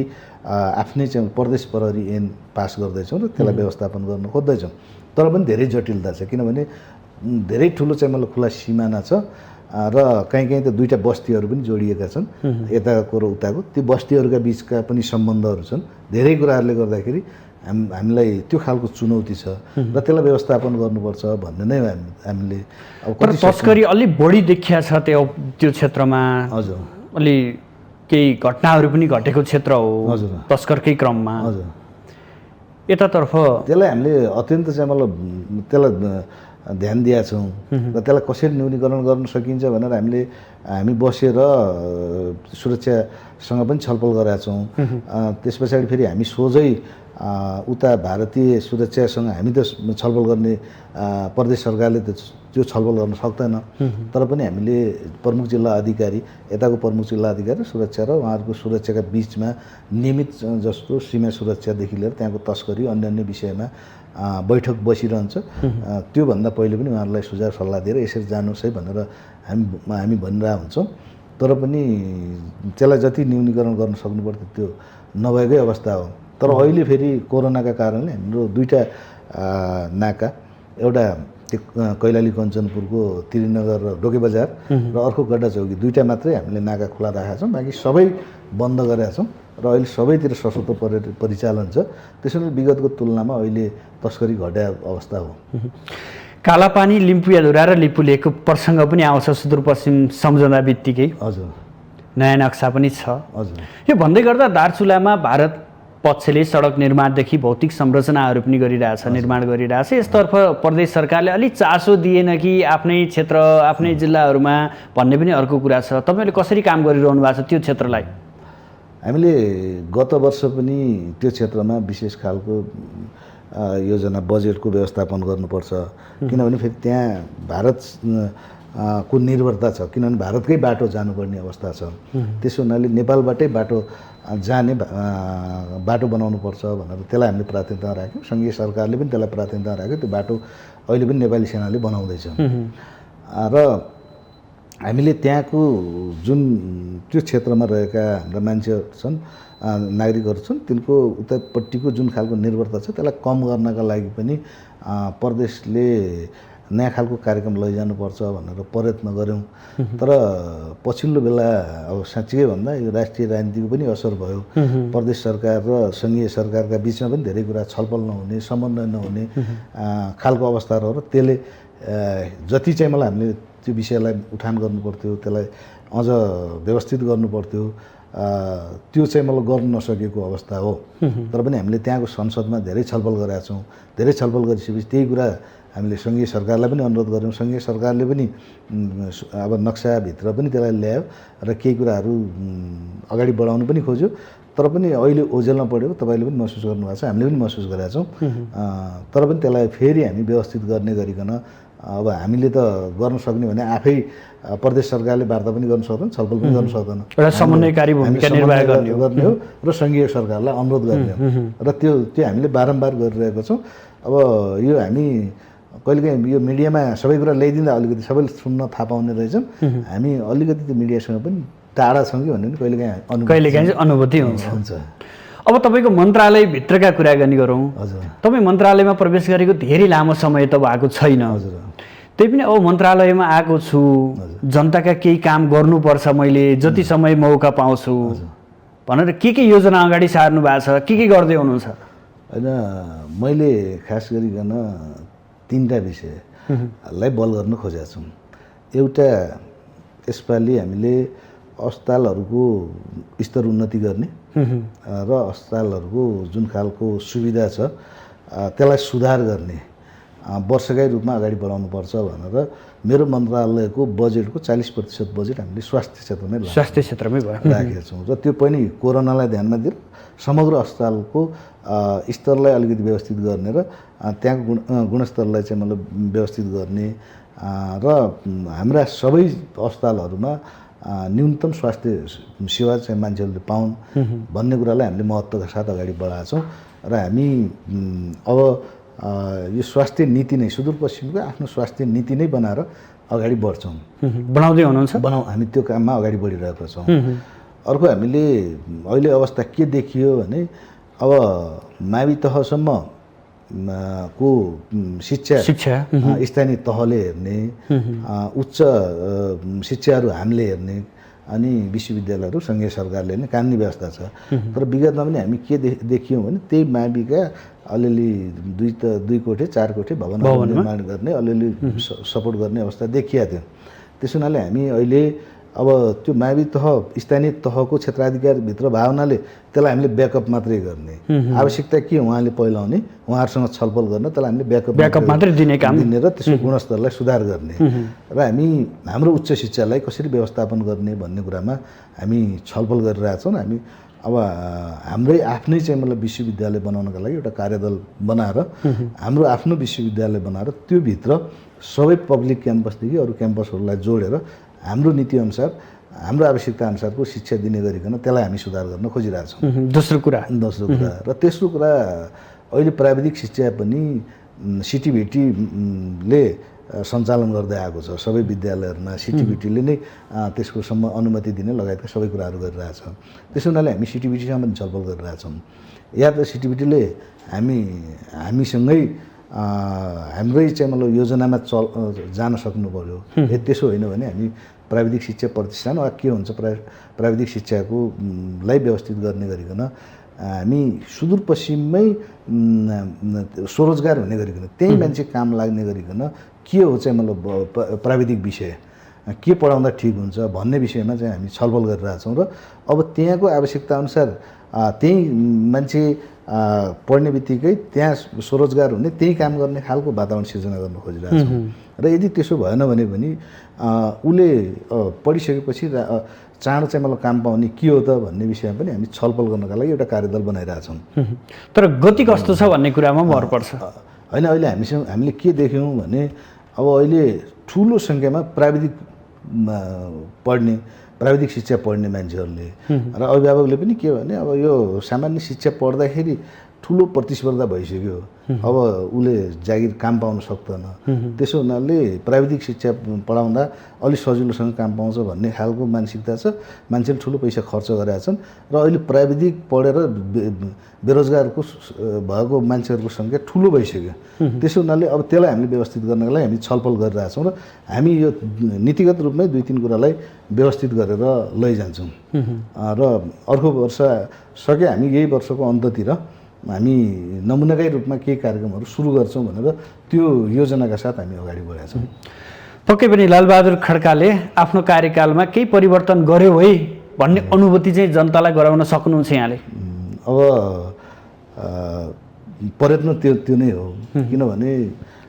आफ्नै चाहिँ प्रदेश प्रहरी ऐन पास गर्दैछौँ र त्यसलाई व्यवस्थापन गर्न खोज्दैछौँ। तर पनि धेरै जटिलता छ, किनभने धेरै ठुलो चाहिँ मतलब खुला सिमाना छ र कहीँ त दुईवटा बस्तीहरू पनि जोडिएका छन्, यताको र उताको। त्यो बस्तीहरूका बिचका पनि सम्बन्धहरू छन्। धेरै कुराहरूले गर्दाखेरि हामीलाई त्यो खालको चुनौती छ र त्यसलाई व्यवस्थापन गर्नुपर्छ भन्ने नै हामीले। अब तस्करी अलिक बढी देखिया छ त्यो क्षेत्रमा। हजुर, अलि केही घटनाहरू पनि घटेको क्षेत्र हो हजुर, तस्करकै क्रममा। हजुर, यतातर्फ त्यसलाई हामीले अत्यन्त चाहिँ मतलब त्यसलाई ध्यान दिएका छौँ र त्यसलाई कसरी न्यूनीकरण गर्न सकिन्छ भनेर हामी बसेर सुरक्षासँग पनि छलफल गरेका छौँ। त्यस पछाडि फेरि हामी सोझै उता भारतीय सुरक्षासँग हामी त छलफल गर्ने प्रदेश सरकारले त्यो छलफल गर्न सक्दैन, तर पनि हामीले प्रमुख जिल्ला अधिकारी, यताको प्रमुख जिल्ला अधिकारी सुरक्षा र उहाँहरूको सुरक्षाका बिचमा नियमित जस्तो सीमा सुरक्षादेखि लिएर त्यहाँको तस्करी अन्य विषयमा बैठक बसिरहन्छ। त्योभन्दा पहिले पनि उहाँहरूलाई सुझाव सल्लाह दिएर यसरी जानुहोस् है भनेर हामी भनिरहेको हुन्छौँ। तर पनि त्यसलाई जति न्यूनीकरण गर्न सक्नुपर्थ्यो त्यो नभएकै अवस्था हो। तर अहिले फेरि कोरोनाका कारणले हाम्रो दुईवटा नाका, एउटा त्यो कैलाली कञ्चनपुरको त्रिनगर र डोके बजार र अर्को गड्डा चौकी, दुईवटा मात्रै हामीले नाका खुला राखेका छौँ, बाँकी सबै बन्द गरेका छौँ र अहिले सबैतिर सशस्त्र परिचालन छ। त्यसैले विगतको तुलनामा अहिले तस्करी घट्या अवस्था हो। कालापानी, लिम्पुयाधुरा र लिपुलेकको प्रसङ्ग पनि आउँछ सुदूरपश्चिम सम्झँदा बित्तिकै। हजुर, नयाँ नक्सा पनि छ। हजुर, यो भन्दै गर्दा दार्चुलामा भारत पक्षले सडक निर्माणदेखि भौतिक संरचनाहरू पनि निर्माण गरिरहेछ। यसतर्फ प्रदेश सरकारले अलिक चासो दिएन कि आफ्नै क्षेत्र आफ्नै जिल्लाहरूमा भन्ने पनि अर्को कुरा छ। तपाईँले कसरी काम गरिरहनु भएको छ त्यो क्षेत्रलाई? हामीले गत वर्ष पनि त्यो क्षेत्रमा विशेष खालको योजना बजेटको व्यवस्थापन गर्नुपर्छ, किनभने फेरि त्यहाँ भारतको निर्भरता छ, किनभने भारतकै बाटो जानुपर्ने अवस्था छ। त्यसो हुनाले नेपालबाटै बाटो जाने बाटो बनाउनुपर्छ भनेर त्यसलाई हामीले प्राथमिकता राख्यौँ। सङ्घीय सरकारले पनि त्यसलाई प्राथमिकता राख्यो। त्यो बाटो अहिले पनि नेपाली सेनाले बनाउँदैछ र हामीले त्यहाँको जुन त्यो क्षेत्रमा रहेका हाम्रा मान्छेहरू छन्, नागरिकहरू छन्, तिनको उतापट्टिको जुन खालको निर्भरता छ त्यसलाई कम गर्नका लागि पनि प्रदेशले नयाँ खालको कार्यक्रम लैजानुपर्छ भनेर प्रयत्न गऱ्यौँ। तर पछिल्लो बेला अब साँच्चै भन्दा यो राष्ट्रिय राजनीतिको पनि असर भयो। प्रदेश सरकार र सङ्घीय सरकारका बिचमा पनि धेरै कुरा छलफल नहुने, समन्वय नहुने खालको अवस्था रह्यो र त्यसले जति चाहिँ मलाई हामीले त्यो विषयलाई उठान गर्नुपर्थ्यो, त्यसलाई अझ व्यवस्थित गर्नुपर्थ्यो, त्यो चाहिँ मलाई गर्न नसकेको अवस्था हो। तर पनि हामीले त्यहाँको संसदमा धेरै छलफल गरेका छौँ। धेरै छलफल गरिसकेपछि त्यही कुरा हामीले सङ्घीय सरकारलाई पनि अनुरोध गऱ्यौँ। सङ्घीय सरकारले पनि अब नक्साभित्र पनि त्यसलाई ल्यायो र केही कुराहरू अगाडि बढाउनु पनि खोज्यो। तर पनि अहिले ओझेलमा पऱ्यो, तपाईँले पनि महसुस गर्नुभएको छ, हामीले पनि महसुस गरेका छौँ। तर पनि त्यसलाई फेरि हामी व्यवस्थित गर्ने गरिकन अब हामीले त गर्न सक्ने भने आफै प्रदेश सरकारले वार्ता पनि गर्न सक्दैन, छलफल पनि गर्न सक्दैन, एउटा समन्वयकारी भूमिका निर्वाह गर्ने हो र सङ्घीय सरकारलाई अनुरोध गर्ने हो र त्यो हामीले बारम्बार गरिरहेको छौँ। अब यो हामी कहिलेकाहीँ यो मिडियामा सबै कुरा ल्याइदिँदा अलिकति सबैले सुन्न थाहा पाउने रहेछन्। हामी अलिकति त्यो मिडियासँग पनि टाढा छौँ कि भन्ने पनि कहिलेकाहीँ अनुभूति हुन्छ। अब तपाईँको मन्त्रालयभित्रका कुरा गर्ने गरौँ। हजुर, तपाईँ मन्त्रालयमा प्रवेश गरेको धेरै लामो समय त भएको छैन। हजुर, त्यही पनि अब मन्त्रालयमा आएको छु, जनताका केही काम गर्नुपर्छ, मैले जति समय मौका पाउँछु, भनेर के योजना अगाडि सार्नु भएको छ, के गर्दै हुनुहुन्छ? होइन, मैले खास गरिकन 3टा विषयलाई बल गर्न खोजेका छौँ। एउटा, यसपालि हामीले अस्पतालहरूको स्तर उन्नति गर्ने र अस्पतालहरूको जुन खालको सुविधा छ त्यसलाई सुधार गर्ने वर्षकै रूपमा अगाडि बढाउनुपर्छ भनेर मेरो मन्त्रालयको बजेटको 40% बजेट हामीले स्वास्थ्य क्षेत्रमै राखेका छौँ। र त्यो पनि कोरोनालाई ध्यानमा दिएर समग्र अस्पतालको स्तरलाई अलिकति व्यवस्थित गर्ने र त्यहाँको गुणस्तरलाई चाहिँ मतलब व्यवस्थित गर्ने र हाम्रा सबै अस्पतालहरूमा न्यूनतम स्वास्थ्य सेवा चाहिँ मान्छेहरूले पाउन् भन्ने कुरालाई हामीले महत्त्वका साथ अगाडि बढाएका छौँ। र हामी अब यो स्वास्थ्य नीति नै सुदूरपश्चिमको आफ्नो स्वास्थ्य नीति नै बनाएर अगाडि बढ्छौँ। बनाउँदै हुनुहुन्छ? हामी त्यो काममा अगाडि बढिरहेका छौँ। अर्को, हामीले अहिले अवस्था के देखियो भने अब मावि तहसम्म को शिक्षा स्थानीय तहले हेर्ने, उच्च शिक्षाहरू हामीले हेर्ने, अनि विश्वविद्यालयहरू सङ्घीय सरकारले नै कानुनी व्यवस्था छ। तर विगतमा पनि हामी के देखियौँ भने त्यही माविका अलिअलि 2 कोठे 4 कोठे भवनहरू निर्माण गर्ने, अलिअलि सपोर्ट गर्ने अवस्था देखिएको थियो। त्यसो हुनाले हामी अहिले अब त्यो मावि तह स्थानीय तहको क्षेत्राधिकारभित्र भावनाले त्यसलाई हामीले ब्याकअप मात्रै गर्ने, आवश्यकता के उहाँले पहिलाउने, उहाँहरूसँग छलफल गर्न, त्यसलाई हामीले ब्याकअप मात्रै दिने र त्यसको गुणस्तरलाई सुधार गर्ने र हामी हाम्रो उच्च शिक्षालाई कसरी व्यवस्थापन गर्ने भन्ने कुरामा हामी छलफल गरिरहेछौँ। हामी अब हाम्रै आफ्नै चाहिँ मतलब विश्वविद्यालय बनाउनका लागि एउटा कार्यदल बनाएर हाम्रो आफ्नो विश्वविद्यालय बनाएर त्योभित्र सबै पब्लिक क्याम्पसदेखि अरू क्याम्पसहरूलाई जोडेर हाम्रो नीतिअनुसार हाम्रो आवश्यकता अनुसारको शिक्षा दिने गरिकन त्यसलाई हामी सुधार गर्न खोजिरहेछौँ। दोस्रो कुरा र तेस्रो कुरा, अहिले प्राविधिक शिक्षा पनि सिटिभिटीले सञ्चालन गर्दै आएको छ। सबै विद्यालयहरूमा सिटिभिटीले नै त्यसको अनुमति दिने लगायतका सबै कुराहरू गरिरहेछ। त्यसो हुनाले हामी सिटिभिटीसँग पनि छलफल गरिरहेछौँ। या त सिटिभिटीले हामीसँगै हाम्रै चाहिँ मतलब योजनामा जान सक्नु पर्यो। त्यसो होइन भने हामी प्राविधिक शिक्षा प्रतिष्ठान वा के हुन्छ प्राविधिक शिक्षाको लाई व्यवस्थित गर्ने गरिकन हामी सुदूरपश्चिममै स्वरोजगार हुने गरिकन त्यही मान्छे काम लाग्ने गरिकन के हो चाहिँ मतलब प्राविधिक विषय के पढाउँदा ठिक हुन्छ भन्ने विषयमा चाहिँ हामी छलफल गरिरहेछौँ। र अब त्यहाँको आवश्यकता अनुसार त्यही मान्छे पढ्ने बित्तिकै त्यहाँ स्वरोजगार हुने, त्यही काम गर्ने खालको वातावरण सिर्जना गर्न खोजिरहेछौँ। र यदि त्यसो भएन भने पनि उसले पढिसकेपछि चाँडो चाहिँ मतलब काम पाउने के हो त भन्ने विषयमा पनि हामी छलफल गर्नका लागि एउटा कार्यदल बनाइरहेछौँ। तर गति कस्तो छ भन्ने कुरामा भर पर्छ। होइन, अहिले हामीले के देख्यौँ भने अब अहिले ठुलो सङ्ख्यामा प्राविधिक शिक्षा पढ्ने मान्छेहरूले र अभिभावकले पनि के भने अब यो सामान्य शिक्षा पढ्दाखेरि ठुलो प्रतिस्पर्धा भइसक्यो, अब उसले जागिर काम पाउन सक्दैन। त्यसो हुनाले प्राविधिक शिक्षा पढाउँदा अलिक सजिलोसँग काम पाउँछ भन्ने खालको मानसिकता छ। मान्छेले ठुलो पैसा खर्च गरेका छन् र अहिले प्राविधिक पढेर बेरोजगारको भएको मान्छेहरूको सङ्ख्या ठुलो भइसक्यो। त्यसो हुनाले अब त्यसलाई हामीले व्यवस्थित गर्नका लागि हामी छलफल गरिरहेछौँ र हामी यो नीतिगत रूपमै 2-3 कुरालाई व्यवस्थित गरेर लैजान्छौँ। र अर्को वर्ष सके हामी यही वर्षको अन्ततिर हामी नमुनाकै रूपमा केही कार्यक्रमहरू सुरु गर्छौँ भनेर त्यो योजनाका साथ हामी अगाडि बढेका छौँ। पक्कै पनि लालबहादुर खड्काले आफ्नो कार्यकालमा केही परिवर्तन गर्यो है भन्ने अनुभूति चाहिँ जनतालाई गराउन सक्नुहुन्छ यहाँले? अब प्रयत्न त्यो नै हो, किनभने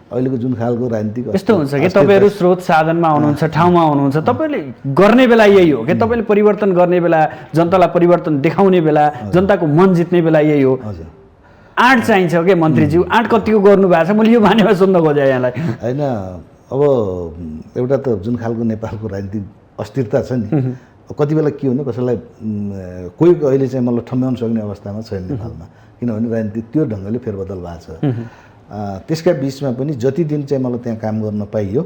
अहिलेको जुन खालको राजनीतिक यस्तो हुन्छ कि तपाईँहरू स्रोत साधनमा हुनुहुन्छ, ठाउँमा हुनुहुन्छ, तपाईँले गर्ने बेला यही हो कि तपाईँले परिवर्तन गर्ने बेला, जनतालाई परिवर्तन देखाउने बेला, जनताको मन जित्ने बेला यही हो। आँट चाहिन्छ के मन्त्रीज्यू? आँट कतिको गर्नु भएको छ? मैले यो बारेमा सुन्न खोजेँ यहाँलाई। होइन, अब एउटा त जुन खालको नेपालको राजनीतिक अस्थिरता छ नि, कति बेला के हुने कसैलाई कोही अहिले चाहिँ मलाई ठम्ब्याउन सक्ने अवस्थामा छैन नेपालमा, किनभने राजनीति त्यो ढङ्गले फेरबदल भएको छ। त्यसका बिचमा पनि जति दिन चाहिँ मलाई त्यहाँ काम गर्न पाइयो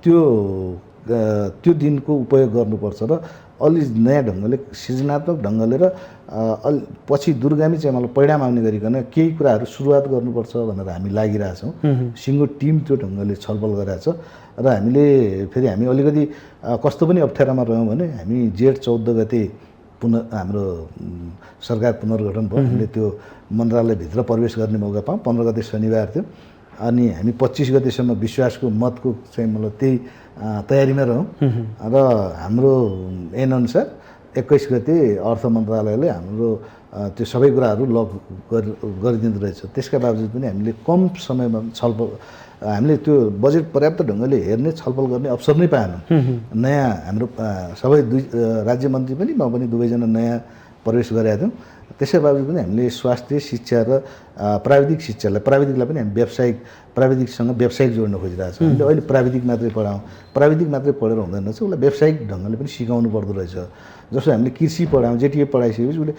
त्यो दिनको उपयोग गर्नुपर्छ र अलि नयाँ ढङ्गले सृजनात्मक ढङ्गले र पछि दूरगामी चाहिँ मलाई परिणाम आउने गरिकन केही कुराहरू सुरुवात गर्नुपर्छ भनेर हामी लागिरहेछौँ। सिङ्गो टिम त्यो ढङ्गले छलफल गरिरहेछ र हामी अलिकति कस्तो पनि अप्ठ्यारोमा रह्यौँ भने हामी जेठ 14 गते हाम्रो सरकार पुनर्गठन भयो। हामीले त्यो मन्त्रालयभित्र प्रवेश गर्ने मौका पायौँ। 15 गते शनिबार थियो अनि हामी 25 गतेसम्म विश्वासको मतको चाहिँ मतलब त्यही तयारीमा रहौँ र हाम्रो ऐनअनुसार 21 गते अर्थ मन्त्रालयले हाम्रो त्यो सबै कुराहरू लक गरिदिँदो रहेछ। त्यसका बावजुद पनि हामीले कम समयमा छलफल हामीले त्यो बजेट पर्याप्त ढङ्गले हेर्ने छलफल गर्ने अवसर नै पाएनौँ। नयाँ हाम्रो सबै राज्य मन्त्री पनि म पनि दुवैजना नयाँ प्रवेश गरेका थियौँ। त्यसै बावजुद पनि हामीले स्वास्थ्य शिक्षा र प्राविधिक शिक्षालाई प्राविधिकलाई पनि हामी प्राविधिकसँग व्यावसायिक जोड्न खोजिरहेको छौँ। हामीले अहिले प्राविधिक मात्रै पढाउँ, प्राविधिक मात्रै पढेर हुँदैन रहेछ, उसलाई व्यावसायिक ढङ्गले पनि सिकाउनु पर्दो रहेछ। जस्तो हामीले कृषि पढाउँ, जेटिए पढाइसकेपछि उसले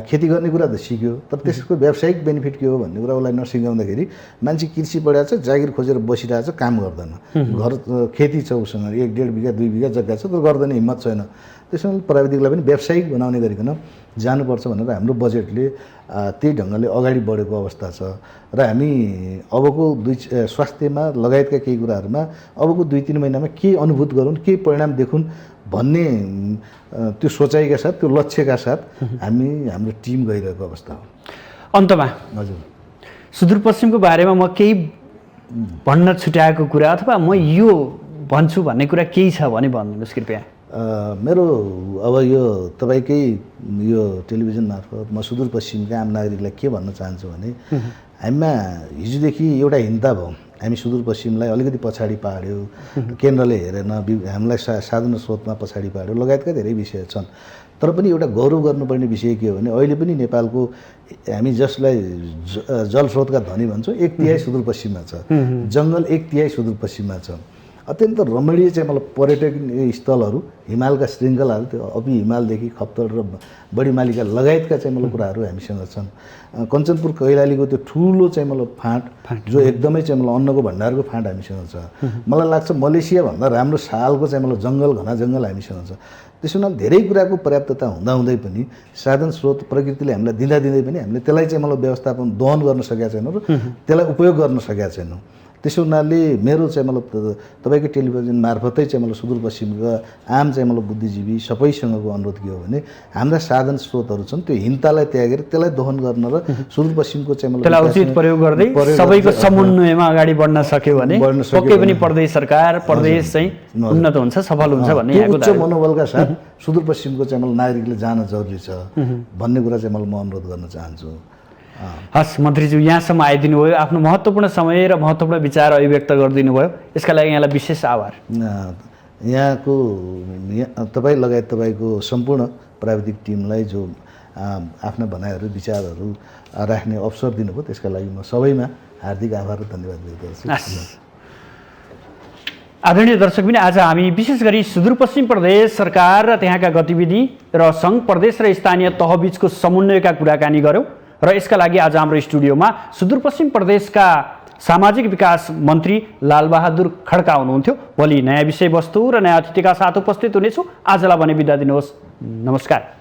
खेती गर्ने कुरा त सिक्यो, तर त्यसको व्यावसायिक बेनिफिट के हो भन्ने कुरा उसलाई नसिकाउँदाखेरि मान्छे कृषि पढाएको छ, जागिर खोजेर बसिरहेको छ, काम गर्दैन। घर खेती छ उसँग 1.5 बिघा 2 बिघा जग्गा छ, तर गर्दैन, हिम्मत छैन। त्यसमा प्राविधिकलाई पनि व्यावसायिक बनाउने गरिकन जानुपर्छ भनेर हाम्रो बजेटले त्यही ढङ्गले अगाडि बढेको अवस्था छ। र हामी अबको स्वास्थ्यमा लगायतका केही कुराहरूमा अबको 2-3 महिनामा के अनुभूत गरौँ, के परिणाम देखौँ भन्ने त्यो सोचाइका साथ, त्यो लक्ष्यका साथ हाम्रो टिम गइरहेको अवस्था हो। अन्तमा हजुर, सुदूरपश्चिमको बारेमा म केही भन्न छुट्याएको कुरा अथवा म यो भन्छु भन्ने कुरा केही छ भने भनिदिनुहोस् कृपया। मेरो अब यो तपाईँकै यो टेलिभिजन मार्फत म सुदूरपश्चिमका आम नागरिकलाई के भन्न चाहन्छु भने हामीमा हिजोदेखि एउटा हिन्ता भयो। हामी सुदूरपश्चिमलाई अलिकति पछाडि पाड्यो, केन्द्रले हेरेन, हामीलाई साधन स्रोतमा पछाडि पाड्यो, लगायतका धेरै विषय छन्। तर पनि एउटा गौरव गर्नुपर्ने विषय के हो भने अहिले पनि नेपालको हामी जसलाई जलस्रोतका धनी भन्छौँ 1/3 सुदूरपश्चिममा छ, जङ्गल 1/3 सुदूरपश्चिममा छ। अत्यन्त रमणीय चाहिँ मतलब पर्यटकीय स्थलहरू, हिमालका श्रृङ्खलाहरू, त्यो अभि हिमालदेखि खप्तर र बढीमालिका लगायतका चाहिँ मतलब कुराहरू हामीसँग छन्। कञ्चनपुर कैलालीको त्यो ठुलो चाहिँ मतलब फाँट जो एकदमै चाहिँ मतलब अन्नको भण्डारको फाँट हामीसँग छ। मलाई लाग्छ मलेसियाभन्दा राम्रो सालको चाहिँ मतलब जङ्गल, घना जङ्गल हामीसँग छ। त्यसो हुनाले धेरै कुराको पर्याप्तता हुँदाहुँदै पनि साधन स्रोत प्रकृतिले हामीलाई दिँदै पनि हामीले त्यसलाई चाहिँ मतलब व्यवस्थापन दोहन गर्न सकेका छैनौँ र त्यसलाई उपयोग गर्न सकेका छैनौँ। त्यसो हुनाले मेरो चाहिँ मतलब तपाईँको टेलिभिजन मार्फतै चाहिँ मतलब सुदूरपश्चिमका आम चाहिँ मतलब बुद्धिजीवी सबैसँगको अनुरोध के हो भने हाम्रा साधन स्रोतहरू छन्, त्यो हिन्तालाई त्यागेर त्यसलाई दोहन गर्न र सुदूरपश्चिमको चाहिँ मतलब त्यसलाई उचित प्रयोग गर्दै सबैको समन्वयमा अगाडि बढ्न सक्यो भने पक्कै पनि प्रदेश सरकार, प्रदेश चाहिँ उन्नत हुन्छ, सफल हुन्छ भन्ने यहाँको उच्च मनोबलका साथ सुदूरपश्चिमको चाहिँ मतलब नागरिकले जान जरुरी छ भन्ने कुरा चाहिँ म अनुरोध गर्न चाहन्छु। हस् मन्त्रीज्यू, यहाँसम्म आइदिनु भयो, आफ्नो महत्त्वपूर्ण समय र महत्त्वपूर्ण विचार अभिव्यक्त गरिदिनु भयो, यसका लागि यहाँलाई विशेष आभार। यहाँको तपाईँ लगायत तपाईँको सम्पूर्ण प्राविधिक टिमलाई जो आफ्ना भनाइहरू विचारहरू राख्ने अवसर दिनुभयो त्यसका लागि म सबैमा हार्दिक आभार र धन्यवाद व्यक्त गर्छु। आदरणीय दर्शक पनि, आज हामी विशेष गरी सुदूरपश्चिम प्रदेश सरकार र त्यहाँका गतिविधि र सङ्घ, प्रदेश र स्थानीय तहबीचको समन्वयका कुराकानी गऱ्यौँ र यसका लागि आज हाम्रो स्टुडियोमा सुदूरपश्चिम प्रदेशका सामाजिक विकास मन्त्री लालबहादुर खड्का हुनुहुन्थ्यो। भोलि नयाँ विषयवस्तु र नयाँ अतिथिका साथ उपस्थित हुनेछु। आजलाई भने बिदा दिनुहोस्। नमस्कार।